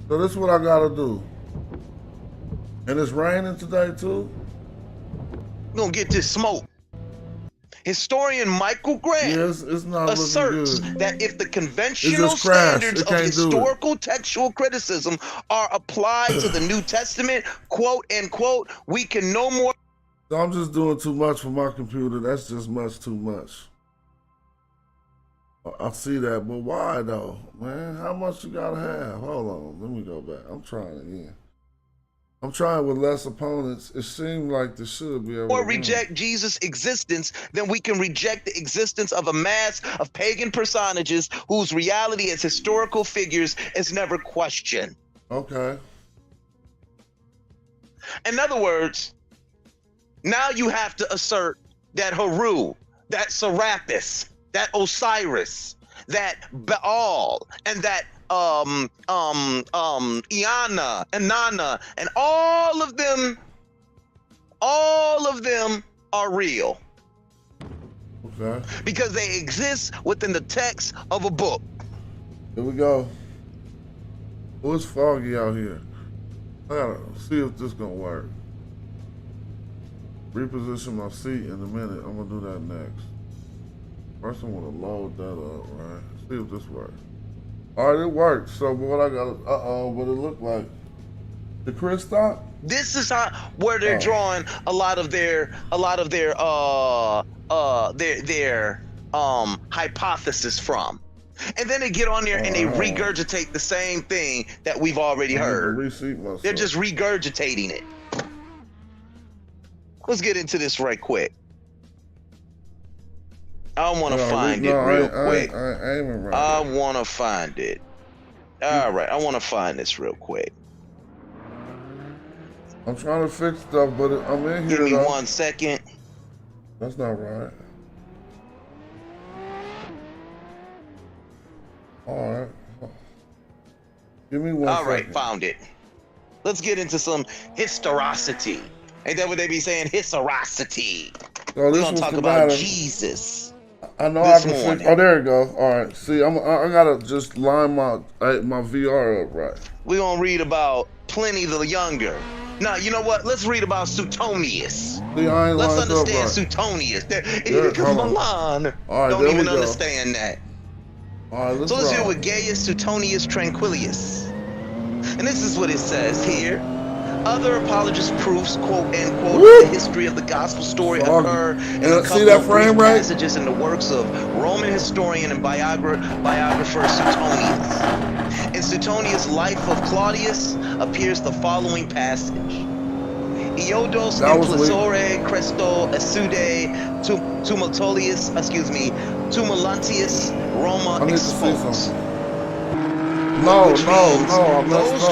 So this is what I gotta do. And it's raining today too? We're gonna get this smoke. Historian Michael Grant asserts that if the conventional standards of historical textual criticism are applied to the New Testament, quote unquote, we can no more. So I'm just doing too much for my computer. That's just too much. I see that, but why though, man? How much you gotta have? Hold on, let me go back. I'm trying again. I'm trying with less opponents. It seemed like this should be able to reject Jesus' existence than we can reject the existence of a mass of pagan personages whose reality as historical figures is never questioned. Okay. In other words, now you have to assert that Haru, that Serapis, that Osiris, that Baal, and that Iana and Nana, and all of them are real. Okay. Because they exist within the text of a book. Here we go. Oh, it's foggy out here. I gotta see if this gonna work. Reposition my seat in a minute. I'm gonna do that next. First, I want to load that up, right? See if this works. All right, it worked. So, what I got? What it looked like? The Chris stop? This is how where they're drawing a lot of their hypothesis from. And then they get on there and they regurgitate the same thing that we've already heard. They're just regurgitating it. Let's get into this right quick. I want to find it real quick. I want to find it. All right, I want to find this real quick. I'm trying to fix stuff, but I'm in here. Give me 1 second. That's not right. All right. Give me 1 second. All right, found it. Let's get into some historicity. Ain't that what they be saying? Historicity. We're gonna talk about Jesus. I know I can fix. Oh, there you go. All right. See, I gotta just line my VR up right. We're gonna read about Pliny the Younger. Now, you know what? Let's read about Suetonius. See, let's understand Suetonius. Because Milan don't even understand that. All right, so let's deal with Gaius Suetonius Tranquillus. And this is what it says here. Other apologist proofs, quote, end quote, of the history of the gospel story occur in a couple of brief passages in the works of Roman historian and biographer Suetonius. In Suetonius' Life of Claudius appears the following passage. Iodos implicore Cresto essude tumulantius Roma expulsed. Those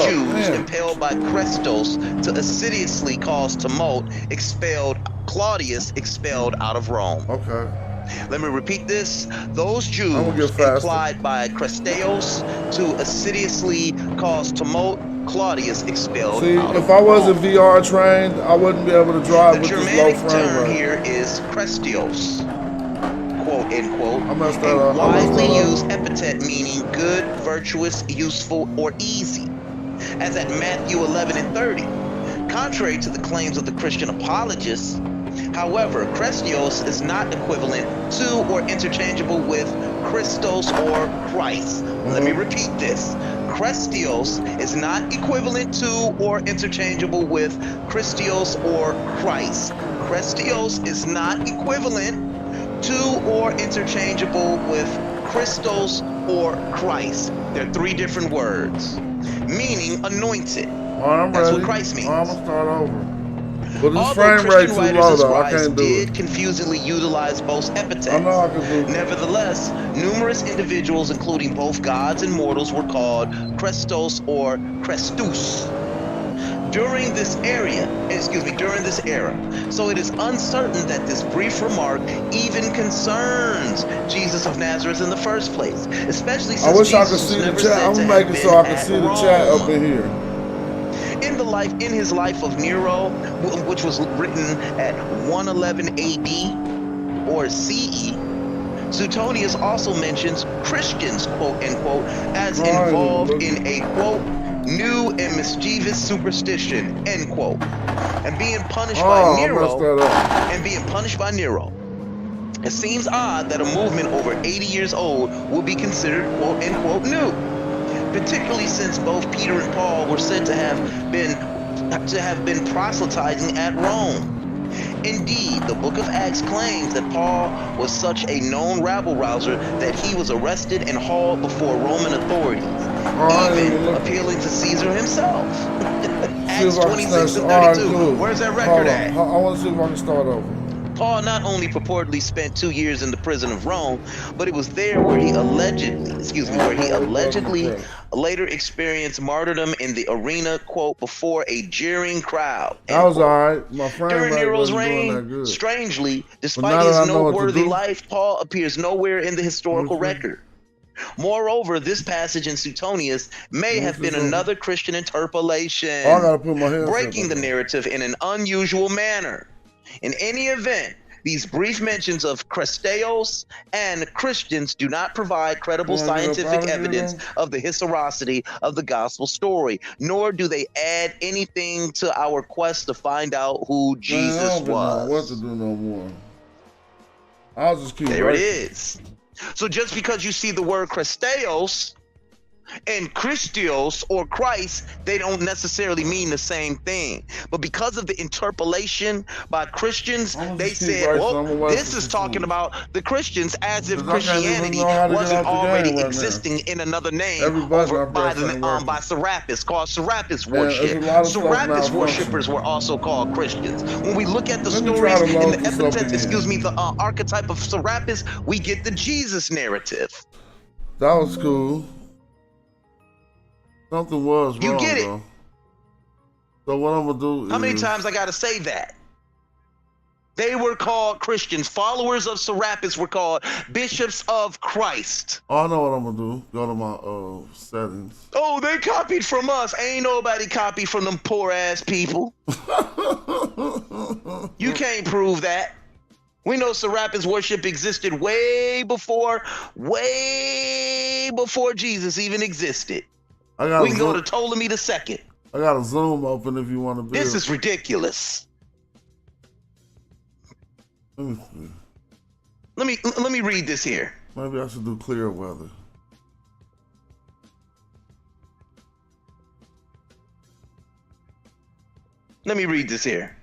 Jews impelled by Chrestos to assiduously cause tumult expelled Claudius out of Rome. Okay. Let me repeat this. Those Jews implied by Chrestos to assiduously cause tumult, Claudius expelled out of Rome. If I wasn't VR trained, I wouldn't be able to drive with this low frame rate. The Germanic term here is Christios, quote, end quote, a widely used epithet meaning good, virtuous, useful, or easy, as at Matthew 11:30. Contrary to the claims of the Christian apologists, however, Christios is not equivalent to or interchangeable with Christos or Christ. Let me repeat this. Christios is not equivalent to or interchangeable with Christios or Christ. Christios is not equivalent to or interchangeable with Christos or Christ. They're three different words, meaning anointed. That's what Christ means. I'm gonna start over. But this Although frame rate Christian too writers low, and though. I scribes can't do did it. confusingly utilize both epithets. I know I can do it. Nevertheless, numerous individuals, including both gods and mortals, were called Christos or Christus during this era. So it is uncertain that this brief remark even concerns Jesus of Nazareth in the first place, especially since I wish Jesus I could see the never chat. said I'm to making have so I been can see at the Rome. chat up in here. In his life of Nero, which was written at 111 AD or CE, Suetonius also mentions Christians, quote, end quote, as involved in a, quote, new and mischievous superstition, end quote, and being punished by Nero. It seems odd that a movement over 80 years old would be considered, quote, end quote, new, particularly since both Peter and Paul were said to have been proselytizing at Rome. Indeed, the book of Acts claims that Paul was such a known rabble-rouser that he was arrested and hauled before Roman authorities, even appealing to Caesar himself. Acts 26 and 32. Where's that record at? I want to see if I can start over. Paul not only purportedly spent 2 years in the prison of Rome, but it was there where he allegedly later experienced martyrdom in the arena, quote, before a jeering crowd. That was alright. My friend during Nero's reign, strangely, despite his noteworthy life, Paul appears nowhere in the historical record. Moreover, this passage in Suetonius may have been another Christian interpolation, breaking the narrative in an unusual manner. In any event, these brief mentions of Christeos and Christians do not provide credible scientific evidence of the historicity of the gospel story, nor do they add anything to our quest to find out who Jesus was. What to do no more. I'll just keep There it working. is. So just because you see the word Christeos and Christios or Christ, they don't necessarily mean the same thing. But because of the interpolation by Christians, I'm gonna they just keep said, writing. well, I'm gonna wait this for is some talking food. about the Christians as if 'Cause I can't even Christianity know how to get wasn't out the already game right now. existing in another name Every button I by press ain't working. Serapis, called Serapis And there's worship. a lot of stuff Serapis worshippers malfunctioning. were also called Christians. When we look at the Let me try stories to and load the this up epithet, again. the archetype of Serapis, we get the Jesus narrative. That was cool. Something was You wrong get it? though. So what I'm gonna do How is. many times I gotta say that? They were called Christians. Followers of Serapis were called bishops of Christ. Oh, I know what I'm gonna do. Go to my settings. Oh, they copied from us. Ain't nobody copied from them poor ass people. You can't prove that. We know Serapis worship existed way before Jesus even existed. I got We can go to Ptolemy II. I got a Zoom open if you want to build. This is ridiculous. Let me see. Let me read this here. Maybe I should do clear weather. Let me read this here.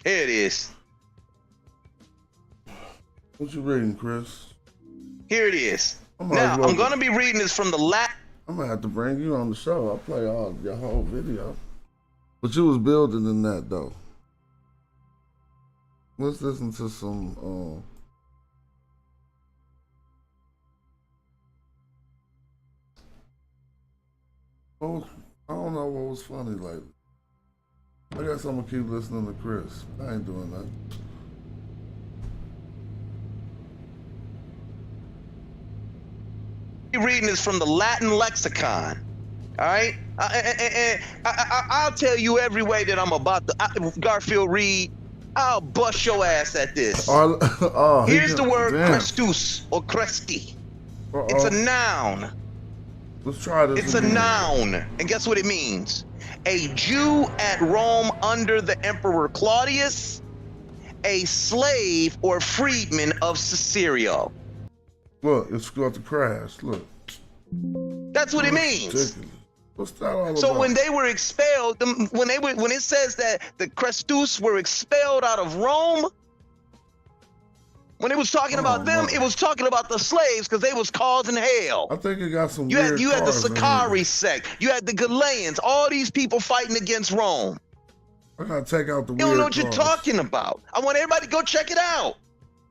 Here it is. What you reading, Chris? Here it is. I'm Now, I'm going to be reading this from the Latin. I'm gonna have to bring you on the show. I'll play all your whole video. But you was building in that though. Let's listen to some oh, I don't know what was funny lately. I guess I'm gonna keep listening to Chris. I ain't doing that. Reading this from the Latin lexicon. All right? I'll tell you every way that I'm about to. Garfield Reed, I'll bust your ass at this. Here's the word Christus or Christi. It's a noun. Let's try this. It's a noun. And guess what it means? A Jew at Rome under the Emperor Claudius, a slave or freedman of Caesarea. Look, it's got to crash. Look. That's what it means. Ridiculous. What's that all So about? when they were expelled, when it says that the Christus were expelled out of Rome, when it was talking about them, it was talking about the slaves because they was causing hell. I think it got some you had the Sicarii sect, you had the Galileans, all these people fighting against Rome. I gotta take out the. You don't know what you're talking about. I want everybody to go check it out.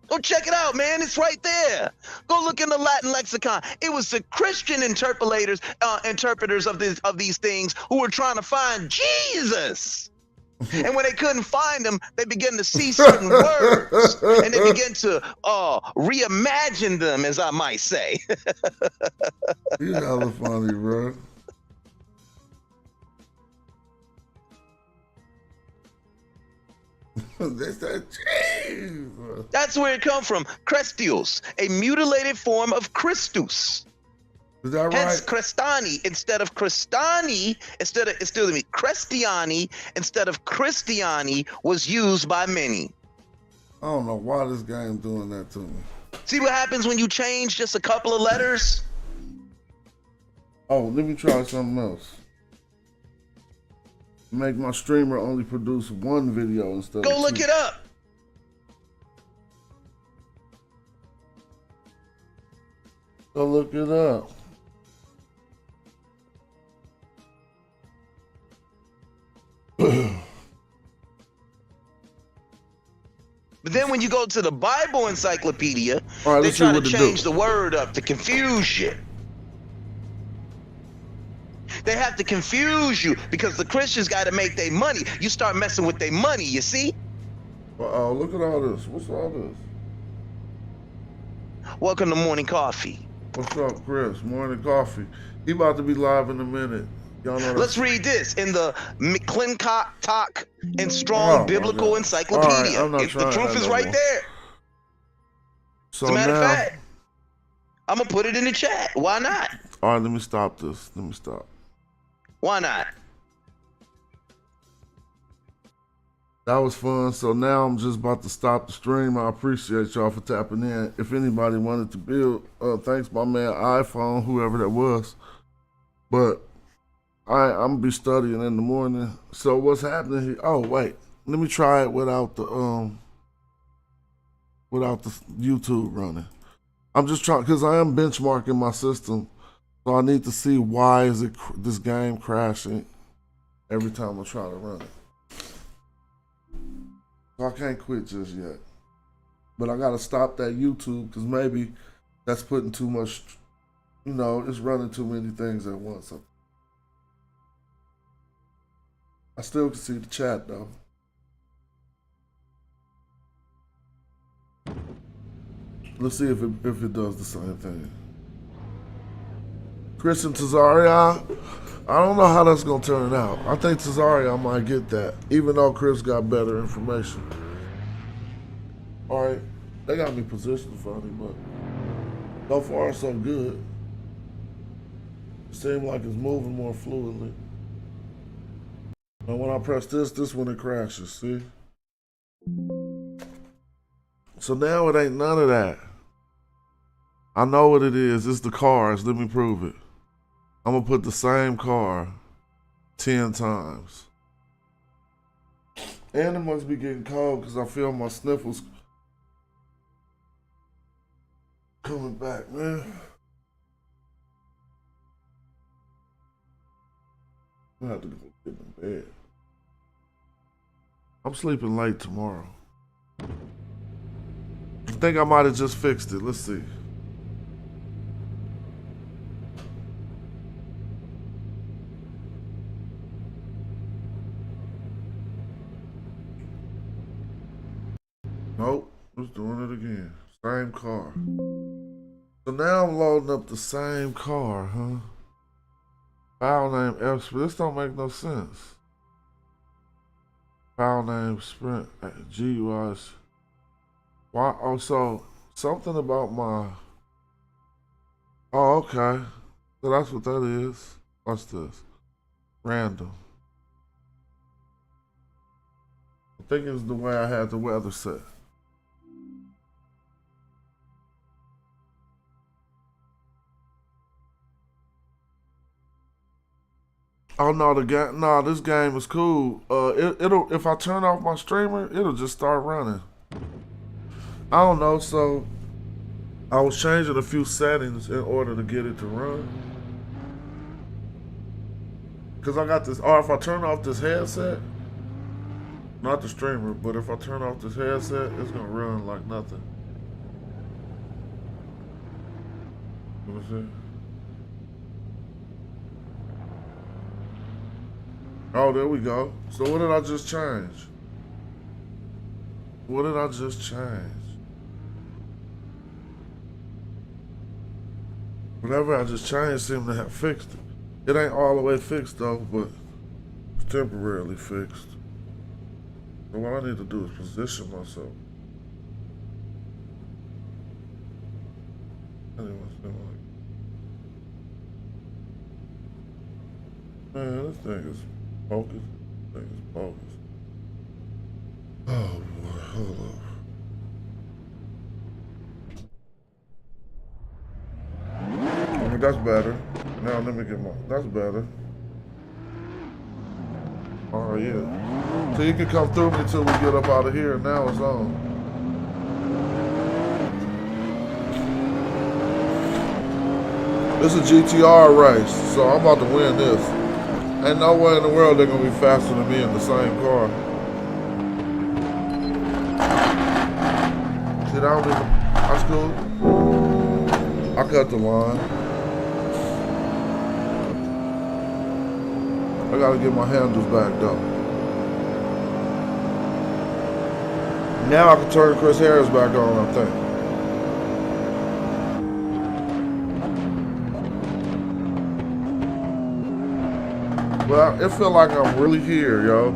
Go check it out, man. It's right there. Go look in the Latin lexicon. It was the Christian interpreters of these things who were trying to find Jesus. And when they couldn't find him, they began to see certain words, and they began to reimagine them, as I might say. You hella funny, bro. They said, Jesus. That's where it comes from. Christius, a mutilated form of Christus. Is that right? Hence, Christiani instead of Christiani instead of Christiani was used by many. I don't know why this game doing that to me. See what happens when you change just a couple of letters? Oh, let me try something else. Make my streamer only produce one video instead of two. Go look it up. Go look it up. But then when you go to the Bible encyclopedia, right, they try to change the word up to confuse you. They have to confuse you because the Christians got to make their money. You start messing with their money, you see? Uh-oh, look at all this. What's all this? Welcome to Morning Coffee. What's up, Chris? Morning Coffee. He about to be live in a minute. Y'all know that. Let's read this in the McClintock and Strong Biblical Encyclopedia. Right, the truth is right there. So as a matter of fact, I'm going to put it in the chat. Why not? All right, let me stop this. Let me stop. Why not? That was fun. So now I'm just about to stop the stream. I appreciate y'all for tapping in. If anybody wanted to build, thanks my man iPhone, whoever that was. But I'm gonna be studying in the morning. So what's happening here? Oh wait, let me try it without the YouTube running. I'm just trying because I am benchmarking my system, so I need to see why is it this game crashing every time I try to run it. So I can't quit just yet, but I gotta stop that YouTube because maybe that's putting too much. You know, it's running too many things at once. I still can see the chat though. Let's see if it does the same thing. Chris and Tazaria, I don't know how that's gonna turn out. I think Tazaria might get that, even though Chris got better information. All right, they got me positioned funny, but so far so good. It seems like it's moving more fluidly. And when I press this one it crashes, see? So now it ain't none of that. I know what it is. It's the cars. Let me prove it. I'm going to put the same car 10 times. And it must be getting cold because I feel my sniffles coming back, man. I have to go get in bed. I'm sleeping late tomorrow. I think I might have just fixed it. Let's see. Nope, just doing it again. Same car. So now I'm loading up the same car, huh? File name F. This don't make no sense. File name Sprint GUIs. Why? Oh, so something about my. Oh, okay. So that's what that is. What's this? Random. I think it's the way I had the weather set. Oh no, this game is cool. It'll if I turn off my streamer, it'll just start running. I don't know, so I was changing a few settings in order to get it to run. Cause I got this, or if I turn off this headset, not the streamer, but if I turn off this headset, it's gonna run like nothing. Let me see. Oh, there we go. So what did I just change? What did I just change? Whatever I just changed seemed to have fixed it. It ain't all the way fixed though, but it's temporarily fixed. So what I need to do is position myself. Man, this thing is focused. This thing is focused. Oh boy, hold on. That's better. Now let me get my. That's better. Oh yeah. So you can come through me till we get up out of here. Now it's on. This is a GTR race, so I'm about to win this. Ain't no way in the world they're gonna be faster than me in the same car. See, that don't even. That's cool. I cut the line. I gotta get my handles back though. Now I can turn Chris Harris back on, I think. Well, it feel like I'm really here, yo.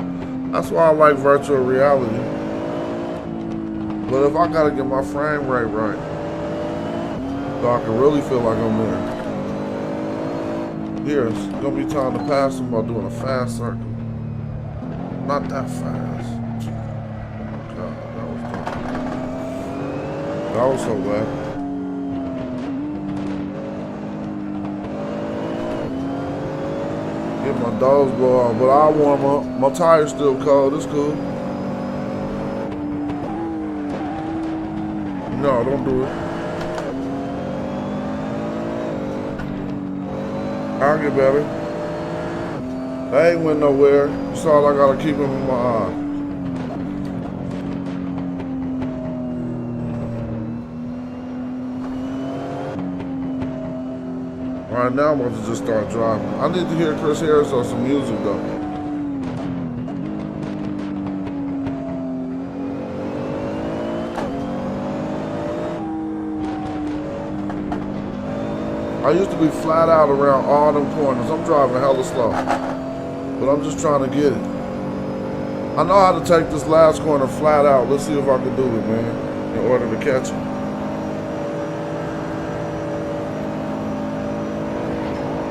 That's why I like virtual reality. But if I gotta get my frame rate right, so I can really feel like I'm there. Here, it's gonna be time to pass them by doing a fast circle. Not that fast. I was so glad. Get my dogs blow on, but I'll warm up. My tire's still cold. It's cool. No, don't do it. I'll get better. They ain't went nowhere. That's all I gotta keep them in my eye. Right now I'm about to just start driving. I need to hear Chris Harris on some music though. I used to be flat out around all them corners. I'm driving hella slow, but I'm just trying to get it. I know how to take this last corner flat out. Let's see if I can do it, man, in order to catch it.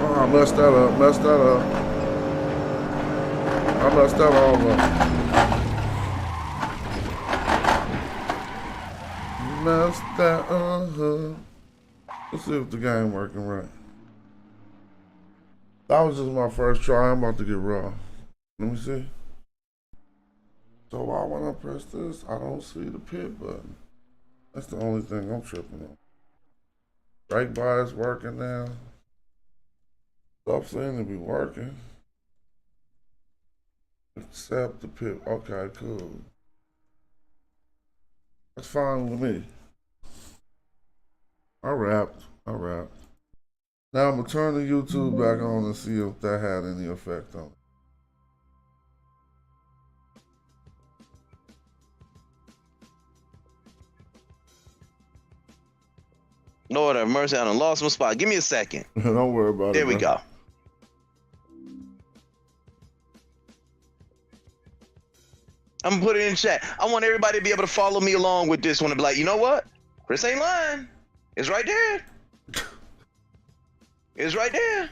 Oh, I messed that up, I messed that all up. Messed that up. Let's see if the game working right. That was just my first try. I'm about to get raw. Let me see. So why when I press this, I don't see the pit button. That's the only thing I'm tripping on. Brake bias working now. Stuff seems to be working. Accept the pit. Okay, cool. That's fine with me. I rapped. Now I'm gonna turn the YouTube back on and see if that had any effect on it. Lord have mercy, I done lost my spot. Give me a second. Don't worry about it. There we go. I'm gonna put it in chat. I want everybody to be able to follow me along with this one and be like, you know what? Chris ain't lying. It's right there. It's right there.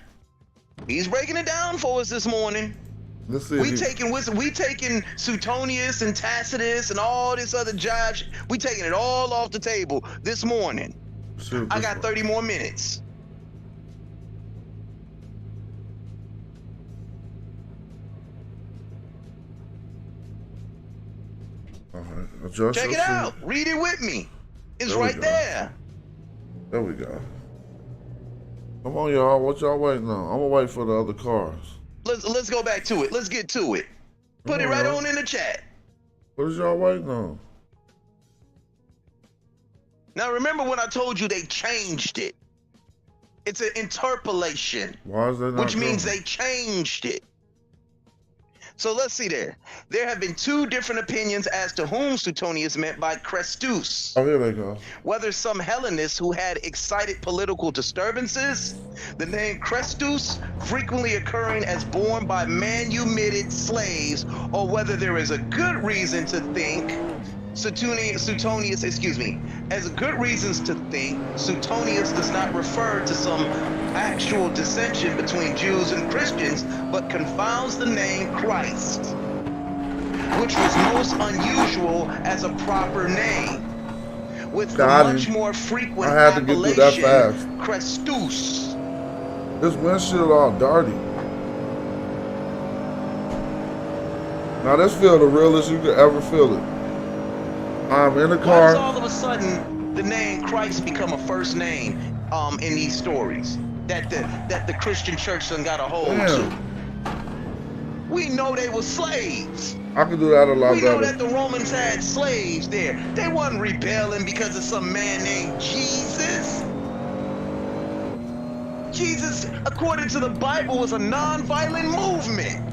He's breaking it down for us this morning. Let's see. We taking Suetonius and Tacitus and all this other jive. We taking it all off the table this morning. I got 30 more minutes. All right. Adjust Check it out. Read it with me. It's right there. There we go. Come on, y'all. What y'all waiting on? I'm gonna wait for the other cars. Let's go back to it. Let's get to it. Put it right on in the chat. What is y'all waiting on? Now remember when I told you they changed it. It's an interpolation. Why is that not which means they changed it. So let's see there. There have been two different opinions as to whom Suetonius meant by Christus. Oh, here they go. Whether some Hellenists who had excited political disturbances, the name Christus frequently occurring as borne by manumitted slaves, or whether there is a good reason to think Suetonius, as good reasons to think Suetonius does not refer to some actual dissension between Jews and Christians, but confounds the name Christ, which was most unusual as a proper name, with the much more frequent appellation Christus. This windshield all dirty. Now this feel the realest you could ever feel it. I'm in the car. Why does all of a sudden the name Christ become a first name in these stories that the Christian church done got a hold to? We know they were slaves. I can do that a lot better. We know that the Romans had slaves there. They wasn't rebelling because of some man named Jesus. Jesus, according to the Bible, was a non-violent movement.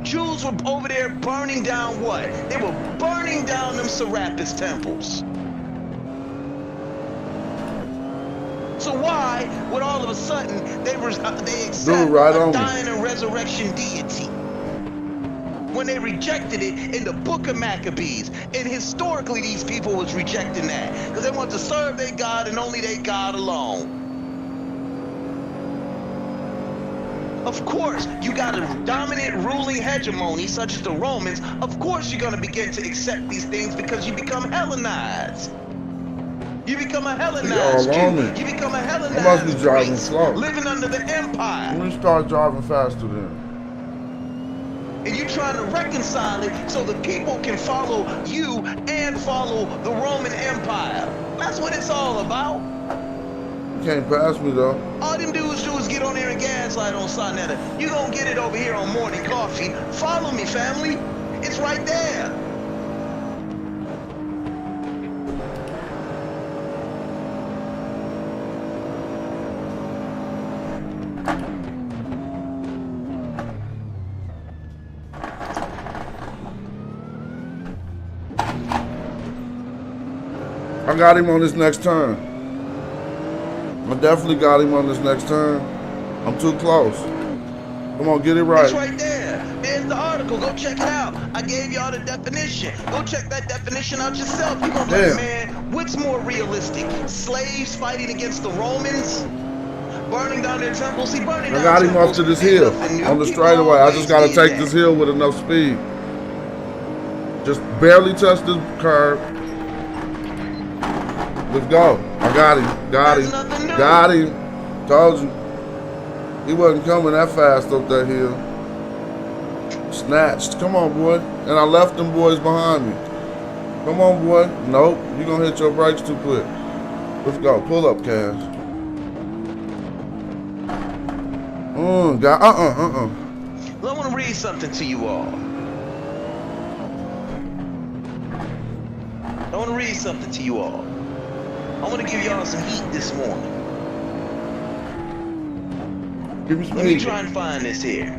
Jews were over there burning down what? They were burning down them Serapis temples. So why would all of a sudden they accept a dying and resurrection deity when they rejected it in the book of Maccabees? And historically these people was rejecting that because they want to serve their God and only their God alone. Of course, you got a dominant ruling hegemony such as the Romans. Of course, you're going to begin to accept these things because you become Hellenized. You become a Hellenized Jew. You become a Hellenized I must be driving priest, slow. living under the empire. Let me start driving faster then. And you're trying to reconcile it so the people can follow you and follow the Roman Empire. That's what it's all about. You can't pass me though. All them dudes do is get on there and gaslight on Sonetta. You gonna get it over here on Morning Coffee. Follow me, family. It's right there. I got him on this next turn. I definitely got him on this next turn. I'm too close. Come on, get it right. It's right there. There's the article. Go check it out. I gave y'all the definition. Go check that definition out yourself. You're gonna be like, man, what's more realistic? Slaves fighting against the Romans? Burning down their temples? See, burning down I got him off to this hill on the straightaway. I just gotta take this hill with enough speed. Just barely touch the curb. Let's go. I got him. Got him. Got him. Told you. He wasn't coming that fast up that hill. Snatched. Come on, boy. And I left them boys behind me. Come on, boy. Nope. You're going to hit your brakes too quick. Let's go. Pull up, Cash. Well, I want to read something to you all. I want to read something to you all. I want to give y'all some heat this morning. Give me some Let heat. me try and find this here.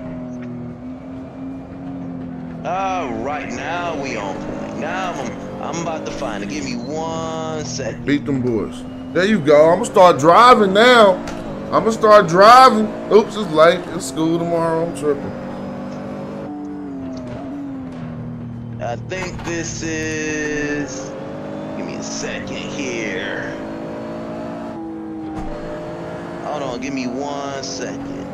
All right, now we on point. Now I'm about to find it. Give me 1 second. Beat them boys. There you go. I'm going to start driving now. I'm going to start driving. Oops, it's late. It's school tomorrow. I'm tripping. I think this is... Give me a second here. Hold on, give me 1 second.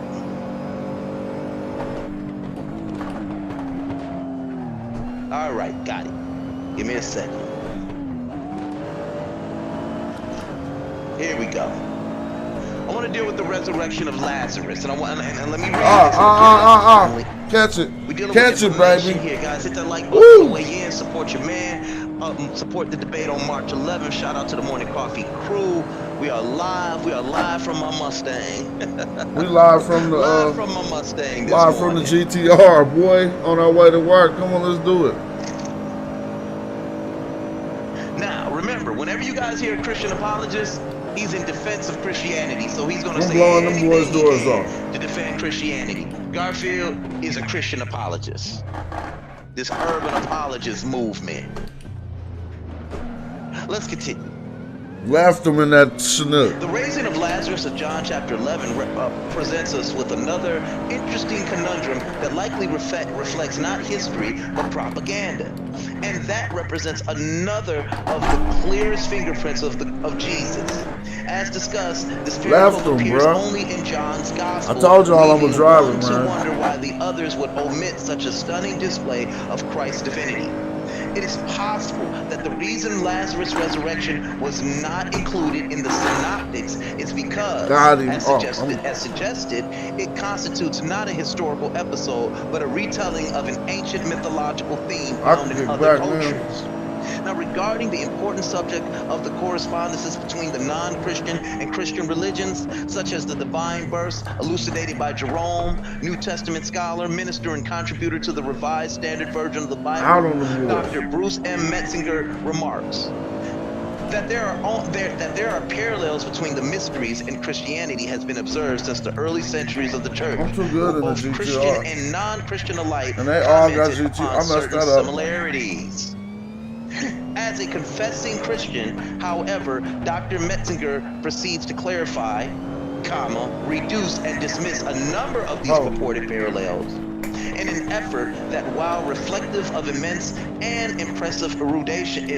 All right, got it. Give me a second. Here we go. I want to deal with the resurrection of Lazarus, and let me read this. Catch it. We dealing Catch with it, baby. Here, guys. Hit that like button, weigh in, support your man. Support the debate on March 11th. Shout out to the Morning Coffee crew. We are live. We are live from my Mustang. We live from the live from my Mustang. Live from the GTR, boy. On our way to work. Come on, let's do it. Now, remember, whenever you guys hear a Christian apologist, he's in defense of Christianity, so he's going to say blowing them boys' doors off to defend Christianity. Garfield is a Christian apologist. This urban apologist movement. Let's continue. Left them in that Chinook. The raising of Lazarus of John chapter 11 presents us with another interesting conundrum that likely reflects not history, but propaganda. And that represents another of the clearest fingerprints of Jesus. As discussed, this miracle appears only in John's gospel. I told y'all I'm a driver, man. To wonder why the others would omit such a stunning display of Christ's divinity. It is possible that the reason Lazarus' resurrection was not included in the synoptics is because, as suggested, it constitutes not a historical episode, but a retelling of an ancient mythological theme found in other cultures. Now, regarding the important subject of the correspondences between the non-Christian and Christian religions, such as the divine births elucidated by Jerome, New Testament scholar, minister, and contributor to the Revised Standard Version of the Bible, Dr. Bruce M. Metzinger remarks that there are parallels between the mysteries and Christianity has been observed since the early centuries of the church. I'm too good in the GTR. Christian and non-Christian alike, and they all got GTR. I messed that up. Similarities. As a confessing Christian, however, Dr. Metzinger proceeds to clarify, reduce, and dismiss a number of these purported parallels. in an effort that, while reflective of immense and impressive erudition, I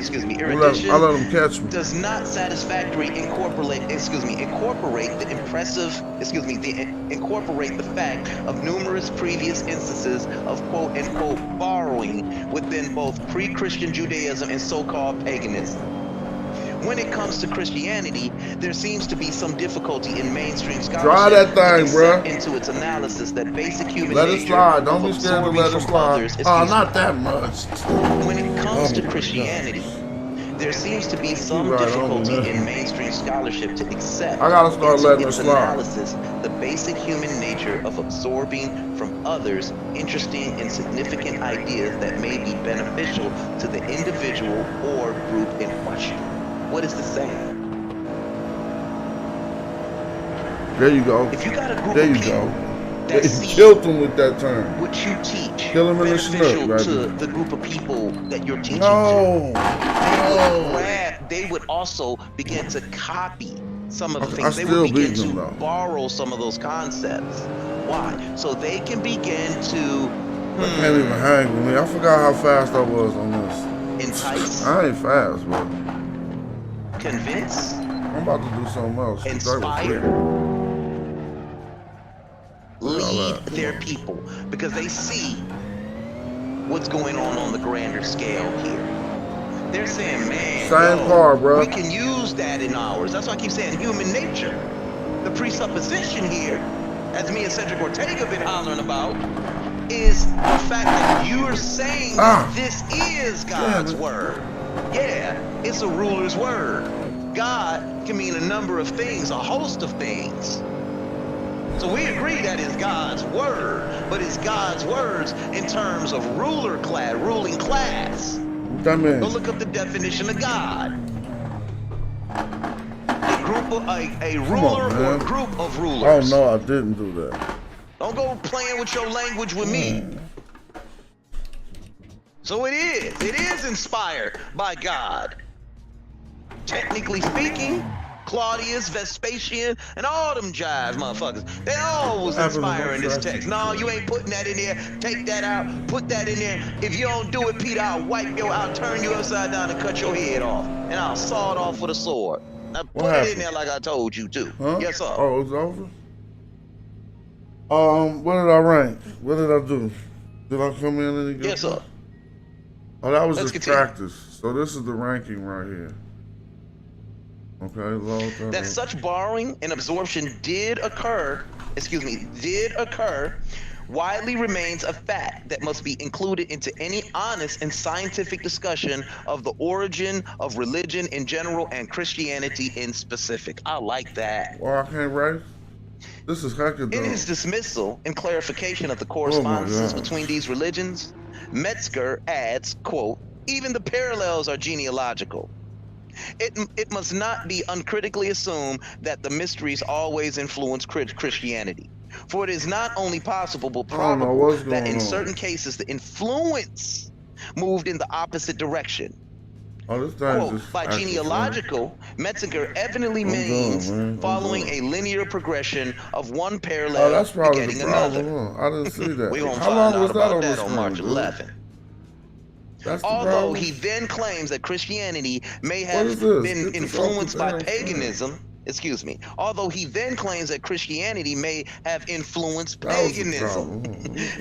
let them catch me. does not satisfactorily incorporate the fact of numerous previous instances of quote unquote borrowing within both pre-Christian Judaism and so-called paganism. When it comes to Christianity, there seems to be some difficulty in mainstream scholarship into its analysis that basic human nature. Let it slide. Don't be scared to let it slide. Not that much. When it comes to Christianity, there seems to be some difficulty in mainstream scholarship to accept into its analysis the basic human nature of absorbing from others interesting and significant ideas that may be beneficial to the individual or group in question. What is the saying? There you go. If you got a group there of you people go. that see killed them with that term. What you teach kill them in beneficial the to the group of people that you're teaching they would also begin to copy some of the things. They would begin to borrow some of those concepts. Why? So they can begin to I can't even hang with me. I forgot how fast I was on this. Entice. I ain't fast, bro. Convince. I'm about to do something else. Inspire. Lead their people because they see what's going on the grander scale here. They're saying, man, we can use that in ours. That's why I keep saying human nature. The presupposition here, as me and Cedric Ortega have been hollering about, is the fact that you're saying that this is God's word. Yeah, it's a ruler's word. God can mean a number of things, a host of things. So we agree that is God's word, but it's God's words in terms of ruling class. What that mean? Go look up the definition of God. A ruler or a group of rulers. Oh no, I didn't do that. Don't go playing with your language with me. So it is inspired by God. Technically speaking, Claudius, Vespasian, and all them jive motherfuckers, they all was inspiring this text. No, you ain't putting that in there. Take that out, put that in there. If you don't do it, Peter, I'll turn you upside down and cut your head off. And I'll saw it off with a sword. Now put it in there like I told you to. Huh? Yes, sir. Oh, it's over? What did I rank? What did I do? Did I come in and get? Yes, sir. Oh, that was just practice. So this is the ranking right here. Okay, that such borrowing and absorption did occur, widely remains a fact that must be included into any honest and scientific discussion of the origin of religion in general and Christianity in specific. I like that. Well, I can't write. This is heckin' dumb. In his dismissal and clarification of the correspondences between these religions, Metzger adds, quote, even the parallels are genealogical. It must not be uncritically assumed that the mysteries always influence Christianity. For it is not only possible but probable that in certain cases the influence moved in the opposite direction. Quote, by genealogical, Metzinger evidently means following a linear progression of one parallel begetting another. I didn't see that. We're going to find out about that on March 11th. Although he then claims that Christianity may have been influenced by paganism, although he then claims that Christianity may have influenced paganism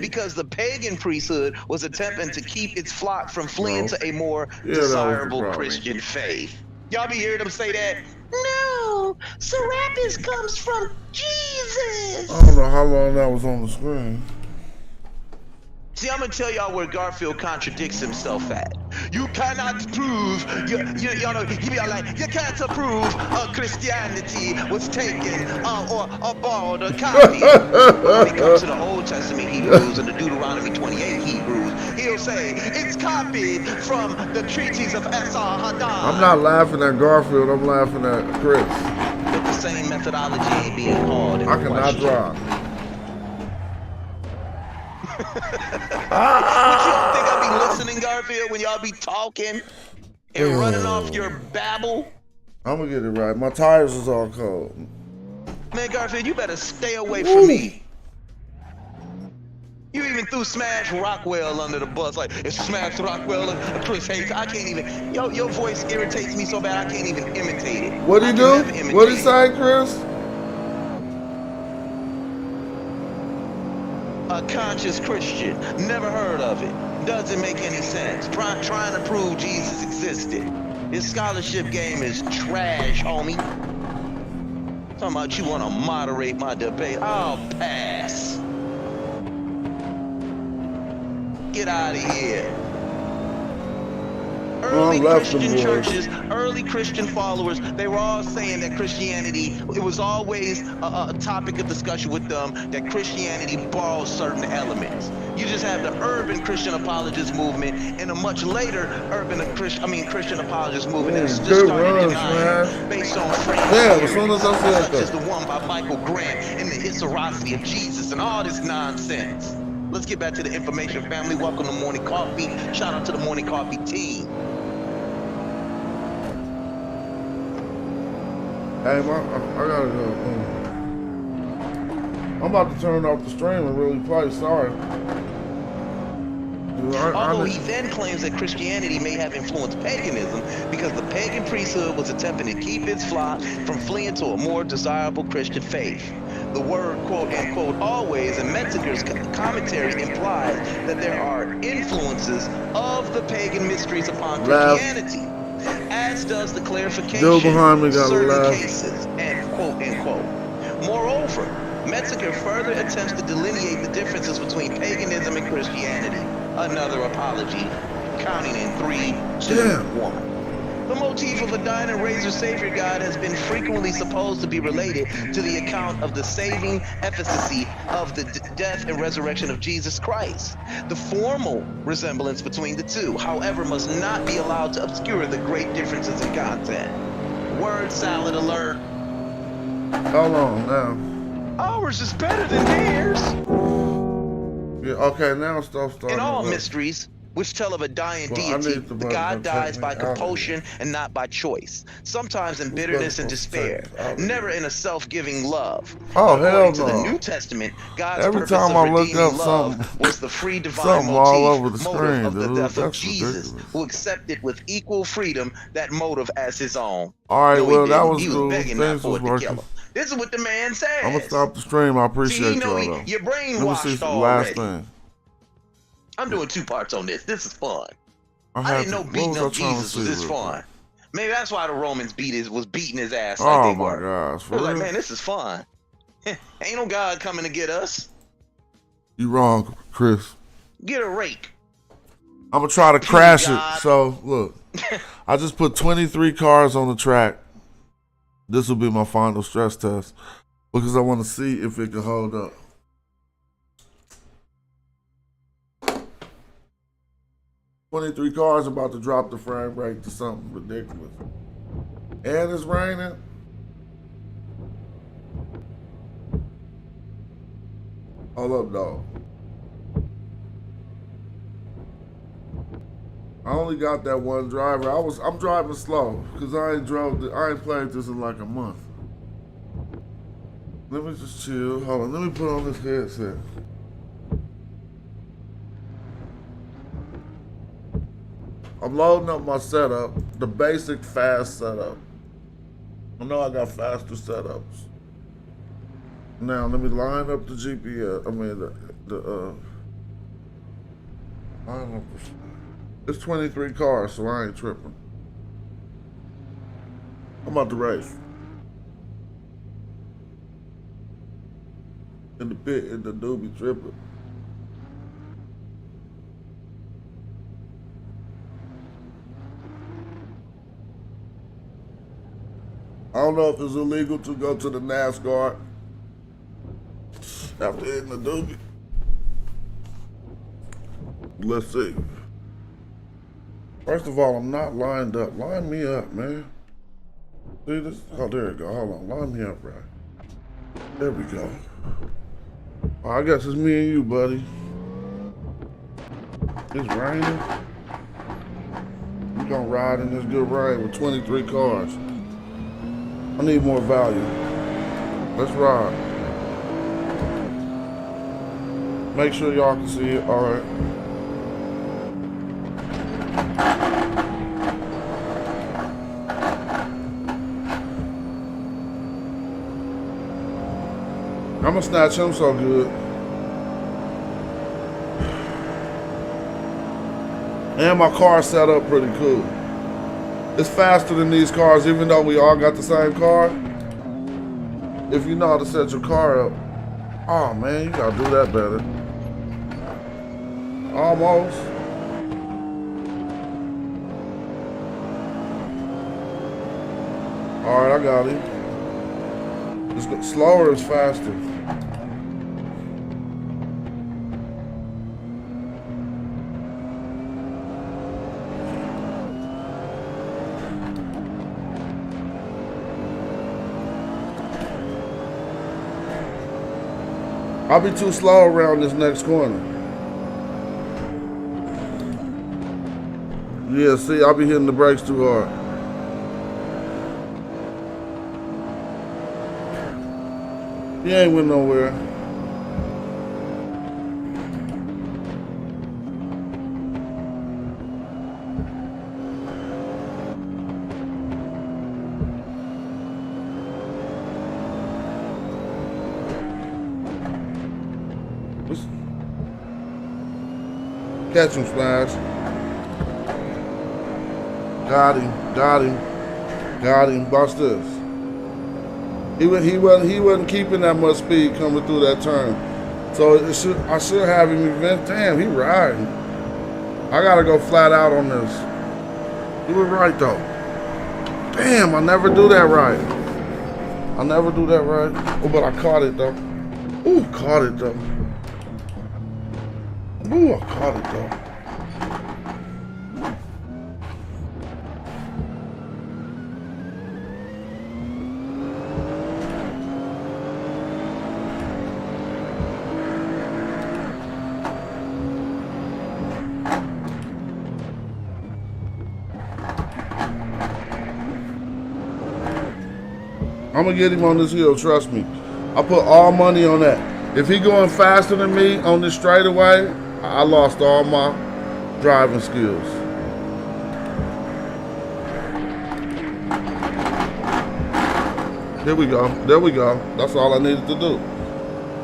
because the pagan priesthood was attempting to keep its flock from fleeing to a more desirable Christian faith. Y'all be hearing them say that? No, Serapis comes from Jesus. I don't know how long that was on the screen. See, I'm gonna tell y'all where Garfield contradicts himself at. You cannot prove, he be like, you can't prove Christianity was taken or borrowed or copied. When it comes to the Old Testament Hebrews and the Deuteronomy 28 Hebrews, he'll say it's copied from the treatise of Esar-Haddad. I'm not laughing at Garfield, I'm laughing at Chris. But the same methodology ain't being called in I cannot drive. But you don't think I be listening, Garfield, when y'all be talking and running off your babble? I'm gonna get it right. My tires is all cold. Man, Garfield, you better stay away from me. You even threw Smash Rockwell under the bus. Like, it's Smash Rockwell and Chris Hayes. I can't even. Your voice irritates me so bad I can't even imitate it. What'd he I can do? never imitate What'd he it. say, Chris? A conscious Christian. Never heard of it. Doesn't make any sense. Trying to prove Jesus existed. His scholarship game is trash, homie. Talking about you want to moderate my debate. I'll pass. Get out of here. Early Christian churches, early Christian followers, they were all saying that Christianity, it was always a topic of discussion with them that Christianity borrows certain elements. You just have the urban Christian apologist movement and a much later Christian apologist movement that just started denying based on frames such as the one by Michael Grant and the historicity of Jesus and all this nonsense. Let's get back to the information, family. Welcome to Morning Coffee. Shout out to the Morning Coffee team. Hey, I gotta go. I'm about to turn off the stream and really play. Sorry. Although he then claims that Christianity may have influenced paganism because the pagan priesthood was attempting to keep its flock from fleeing to a more desirable Christian faith. The word quote-unquote always in Metzinger's commentary implies that there are influences of the pagan mysteries upon Christianity, as does the clarification of certain cases, and quote-unquote. Moreover, Metzinger further attempts to delineate the differences between paganism and Christianity. Another apology, counting in 3, 2, 1. The motif of a dying and razor savior god has been frequently supposed to be related to the account of the saving efficacy of the death and resurrection of Jesus Christ. The formal resemblance between the two, however, must not be allowed to obscure the great differences in content. Word salad alert. Hold on now. Ours is better than theirs. Yeah, okay, now stuff starting. In all mysteries, which tell of a dying deity, the god dies by compulsion and not by choice, sometimes in bitterness and despair, never in a self-giving love. Oh, hell no. To the New Testament, God's every purpose time of I look redeeming up love was the free divine something motif, all over the screen, of the dude. death of That's Jesus, ridiculous. who accepted with equal freedom that motive as his own. All right, No, well, that was he was cool. begging Things that was for it to kill working. him. This is what the man says. I'm gonna stop the stream. I appreciate y'all though. You're Let me see brainwashed the already. last thing. I'm doing 2 parts on this. This is fun. I didn't know beating up Jesus was this fun. Maybe that's why the Romans was beating his ass like they were. Oh my gosh. They was like, man, this is fun. Ain't no God coming to get us. You wrong, Chris. Get a rake. I'm gonna try to crash it. So look, I just put 23 cars on the track. This will be my final stress test because I want to see if it can hold up. "23 cars about to drop the frame rate to something ridiculous. And it's raining. Hold up, dog. I only got that one driver. I'm driving slow because I ain't played this in like a month. Let me just chill. Hold on, let me put on this headset. I'm loading up my setup, the basic fast setup. I know I got faster setups. Now let me line up the GPS. I mean line up the. It's 23 cars, so I ain't tripping. I'm about to race. In the pit, in the doobie tripping. I don't know if it's illegal to go to the NASCAR after hitting the doobie. Let's see. First of all, I'm not lined up. Line me up, man. See this? Oh, there you go. Hold on. Line me up right. There we go. Oh, I guess it's me and you, buddy. It's raining. We're gonna ride in this good rain with 23 cars. I need more value. Let's ride. Make sure y'all can see it. All right. I'ma snatch him so good. And my car set up pretty cool. It's faster than these cars, even though we all got the same car. If you know how to set your car up. Oh man, you gotta do that better. Almost. All right, I got him. It's slower is faster. I'll be too slow around this next corner. Yeah, see, I'll be hitting the brakes too hard. He ain't went nowhere. Catch him, Smash. Got him, got him, got him. Watch this. He wasn't keeping that much speed coming through that turn. So I should have him event. Damn, he riding. I gotta go flat out on this. He was right though. Damn, I never do that right. I never do that right. Oh, but I caught it though. Ooh, caught it though. Ooh, I caught it though. I'm gonna get him on this hill, trust me. I put all money on that. If he going faster than me on this straightaway, I lost all my driving skills. Here we go. There we go. That's all I needed to do.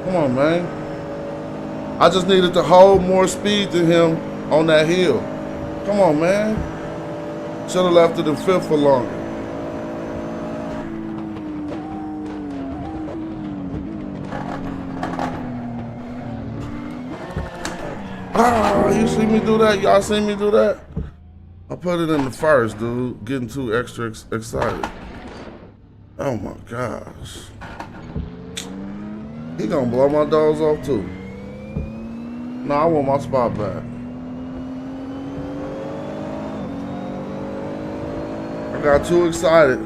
Come on, man. I just needed to hold more speed than him on that hill. Come on, man. Should have left it in fifth for longer. Ah, you see me do that? Y'all see me do that? I put it in the first, dude. Getting too extra excited. Oh my gosh. He gonna blow my doors off too. No, I want my spot back. I got too excited.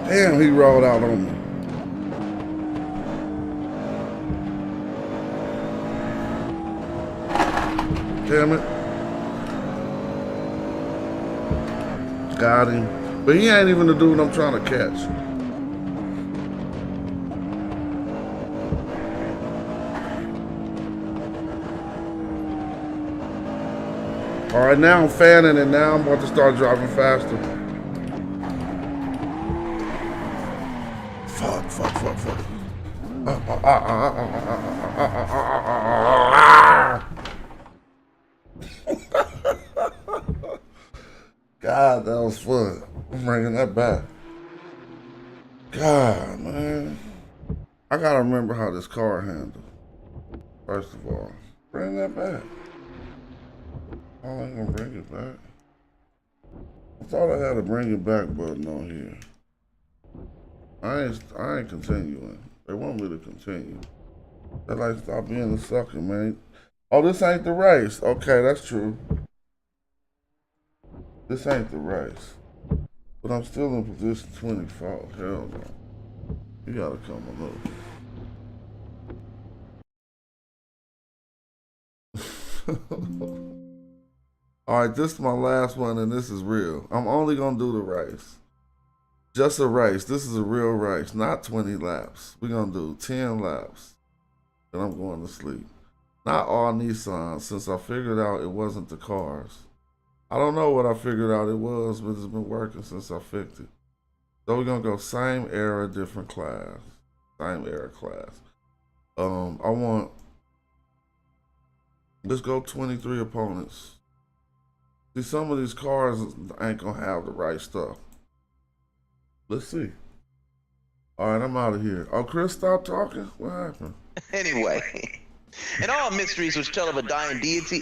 Damn, he rolled out on me. Damn it. Got him. But he ain't even the dude I'm trying to catch. All right, now I'm fanning and now I'm about to start driving faster. Fuck. God, that was fun. I'm bringing that back. God, man. I gotta remember how this car handles. First of all, bring that back. I ain't gonna bring it back. I thought I had a bring it back button on here. I ain't continuing. They want me to continue. They like, stop being a sucker, man. Oh, this ain't the race. Okay, that's true. This ain't the race. But I'm still in position 24. Hell no. You gotta come on. All right, this is my last one, and this is real. I'm only gonna do the race. Just a race. This is a real race, not 20 laps. We're gonna do 10 laps. Then I'm going to sleep. Not all Nissan, since I figured out it wasn't the cars. I don't know what I figured out it was, but it's been working since I fixed it. So we're gonna go same era, different class. Same era class. Let's go 23 opponents. See, some of these cars ain't gonna have the right stuff. Let's see. All right, I'm out of here. Oh, Chris, stop talking. What happened? Anyway. And all mysteries which tell of a dying deity,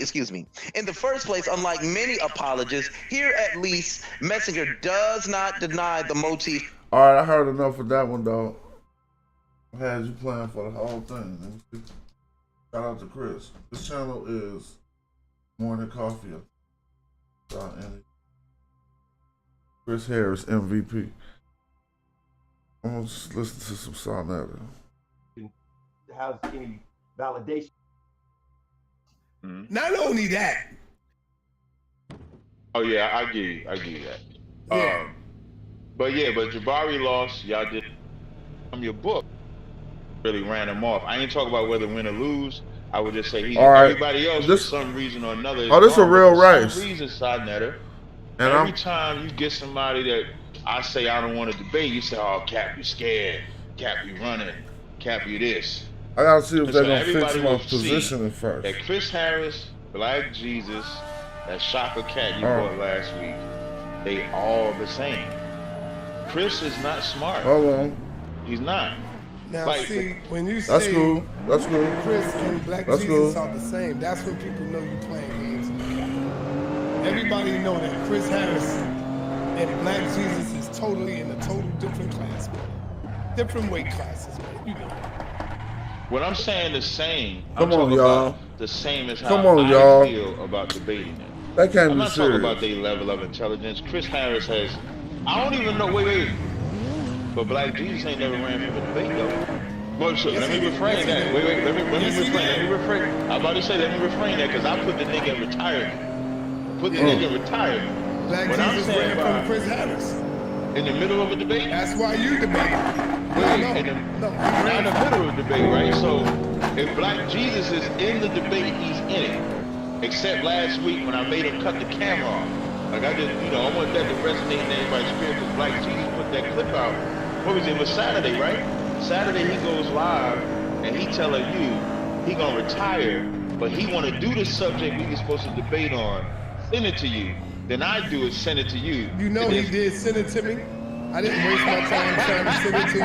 in the first place, unlike many apologists, here at least Messenger does not deny the motif. All right, I heard enough of that one, dog. I had you playing for the whole thing. Shout out to Chris. This channel is Morning Coffee. Chris Harris, MVP. I'm gonna just listen to some Sonata. Have any validation? Not only that. Oh yeah, I give you that. Yeah. But Jabari lost. Y'all did from your book. Really ran him off. I ain't talking about whether win or lose. I would just say everybody else for some reason or another. This a real race. For some reason, Sidenetter. And every time you get somebody that I say I don't want to debate, you say, "Oh, Cap, you scared. Cap, you running. Cap, you this." I gotta see if they're gonna fix everybody my will positioning first. That Chris Harris, Black Jesus, that Shaka Cat you bought last week, they all the same. Chris is not smart. Hold on. He's not. Now Like, see, when you That's say cool. That's cool. Chris and Black That's Jesus cool. are the same, that's when people know you playing games in the cap. Everybody know that Chris Harris and Black Jesus is totally in a total different class, man. Different weight classes, man. You know. When I'm saying the same, Come I'm on, talking y'all. about the same as how Come on, I y'all. feel about debating it. That can't I'm be not serious. talking about their level of intelligence. Chris Harris has, I don't even know, wait. But Black Jesus ain't never ran for a debate though. Well, so, let me refrain that. Wait, let me refrain. I'm about to say, let me refrain that because I put the nigga in retirement. Put the nigga in retirement. Black When I'm Jesus saying ran from Chris Harris. in the middle of a debate? That's why you debate. Not No. in the middle of the debate, right? So if Black Jesus is in the debate, he's in it. Except last week when I made him cut the camera off. Like I just, I want that to resonate in everybody's spirit because Black Jesus put that clip out. What was it? It was Saturday, right? Saturday he goes live and he telling you he gonna retire, but he wanna do the subject we were supposed to debate on, send it to you. Then I do it, send it to you. You know he did send it to me. I didn't waste my time trying to send it to you.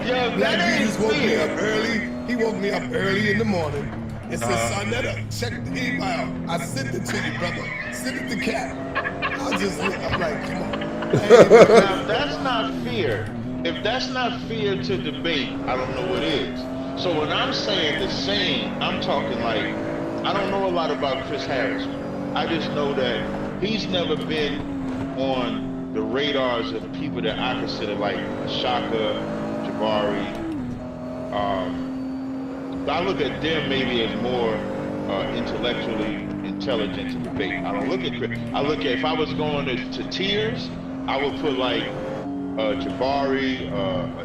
Yo, Black that Jesus ain't woke me fair. up early. He woke me up early in the morning and said, Sonetta, check the email. I sent it to you, brother. Send it to Cap. I'm like, come on. Now, that's not fear. If that's not fear to debate, I don't know what is. So when I'm saying the same, I'm talking like, I don't know a lot about Chris Harris. I just know that he's never been on the radars of people that I consider like Shaka, Jabari. I look at them maybe as more intellectually intelligent to debate. I don't look at Chris. I look at, if I was going to tiers, I would put like Jabari,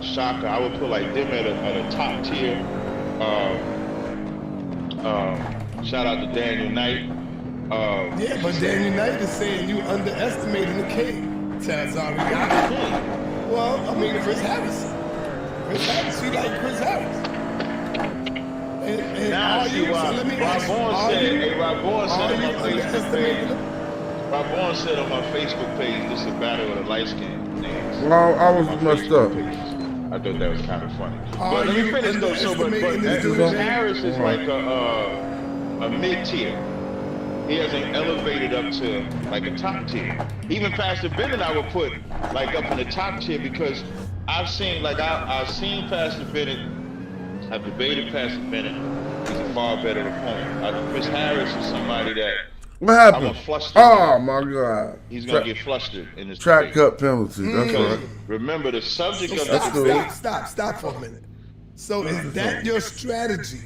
Shaka. I would put like them at a top tier. Shout out to Daniel Knight. Yeah, but Daniel Knight is saying you underestimating the king. Tazari. Well, I mean, Chris Harris. You like Chris Harris. And Now I see why Rob Bourne said on my Facebook page, this is a battle of the light-skinned niggas. Well, I was messed up. I thought that was kind of funny. But let me finish though. So, but Chris Harris is like a mid-tier. He hasn't elevated up to like a top tier. Even Pastor Bennett I would put like up in the top tier because I've seen Pastor Bennett. I've debated Pastor Bennett. He's a far better opponent. Chris Harris is somebody that What I'm happened? gonna flush Oh him. my God! He's gonna get flustered in this Track debate. cut penalty. That's Because right. remember, the subject So of the stop, debate. stop for a minute. So is that your strategy?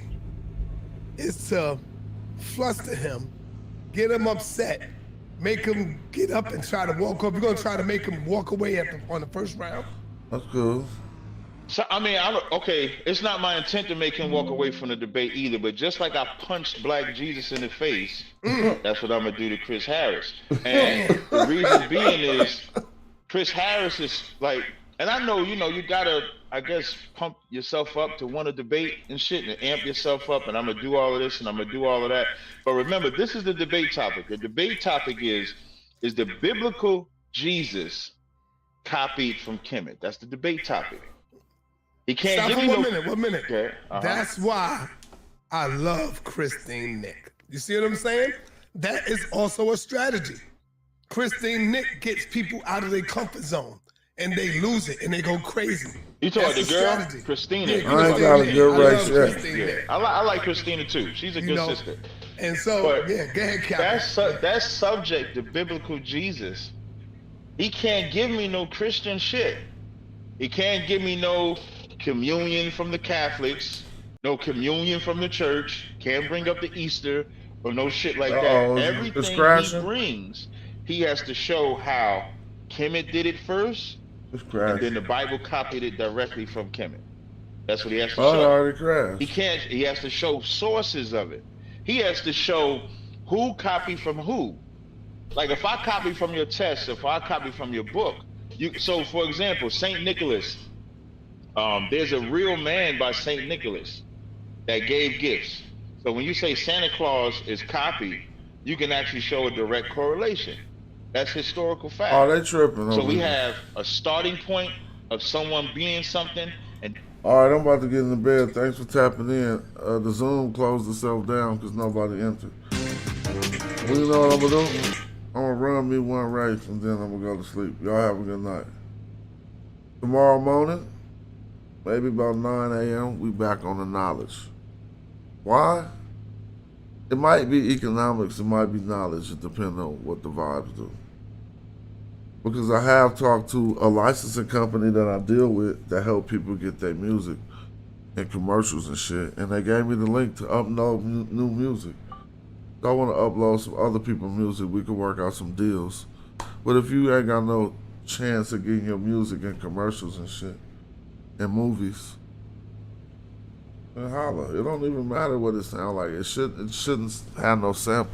Is to fluster him, get him upset, make him get up and try to walk up. You're gonna try to make him walk away on the first round. That's cool. So I mean, okay. It's not my intent to make him walk away from the debate either. But just like I punched Black Jesus in the face, that's what I'm gonna do to Chris Harris. And the reason being is Chris Harris is like, and I know, you gotta, I guess, pump yourself up to want to debate and shit and amp yourself up. And I'm gonna do all of this and I'm gonna do all of that. But remember, this is the debate topic. The debate topic is the biblical Jesus copied from Kemet? That's the debate topic. He can't Stop give for me 1 no. minute, 1 minute. Okay. That's why I love Christine Nick. You see what I'm saying? That is also a strategy. Christine Nick gets people out of their comfort zone and they lose it and they go crazy. You talking about That's the girl, strategy. Christina? Yeah, I ain't got a good I race love yet. Christine Yeah, Nick. I like Christina too. She's a good sister. And so, But yeah, go ahead, Captain. that subject, the biblical Jesus, he can't give me no Christian shit. He can't give me no communion from the Catholics, no communion from the church. Can't bring up the Easter or no shit like that. Everything he brings, he has to show how Kemet did it first, and then the Bible copied it directly from Kemet. That's what he has to show. Already crashed. He can't. He has to show sources of it. He has to show who copied from who. Like if I copy from your text, if I copy from your book, so for example, Saint Nicholas. There's a real man by Saint Nicholas that gave gifts. So when you say Santa Claus is copied, you can actually show a direct correlation. That's historical fact. Oh, they tripping. So we have a starting point of someone being something, and all right, I'm about to get in the bed. Thanks for tapping in. The Zoom closed itself down because nobody entered. Well, you know what I'm gonna do? I'm gonna run me one race and then I'm gonna go to sleep. Y'all have a good night. Tomorrow morning, maybe about 9 a.m., we back on the knowledge. Why? It might be economics, it might be knowledge, it depends on what the vibes do. Because I have talked to a licensing company that I deal with that help people get their music and commercials and shit, and they gave me the link to upload new music. So I want to upload some other people's music. We can work out some deals. But if you ain't got no chance of getting your music in commercials and shit, and movies, then holla. It don't even matter what it sound like. It shouldn't have no sample.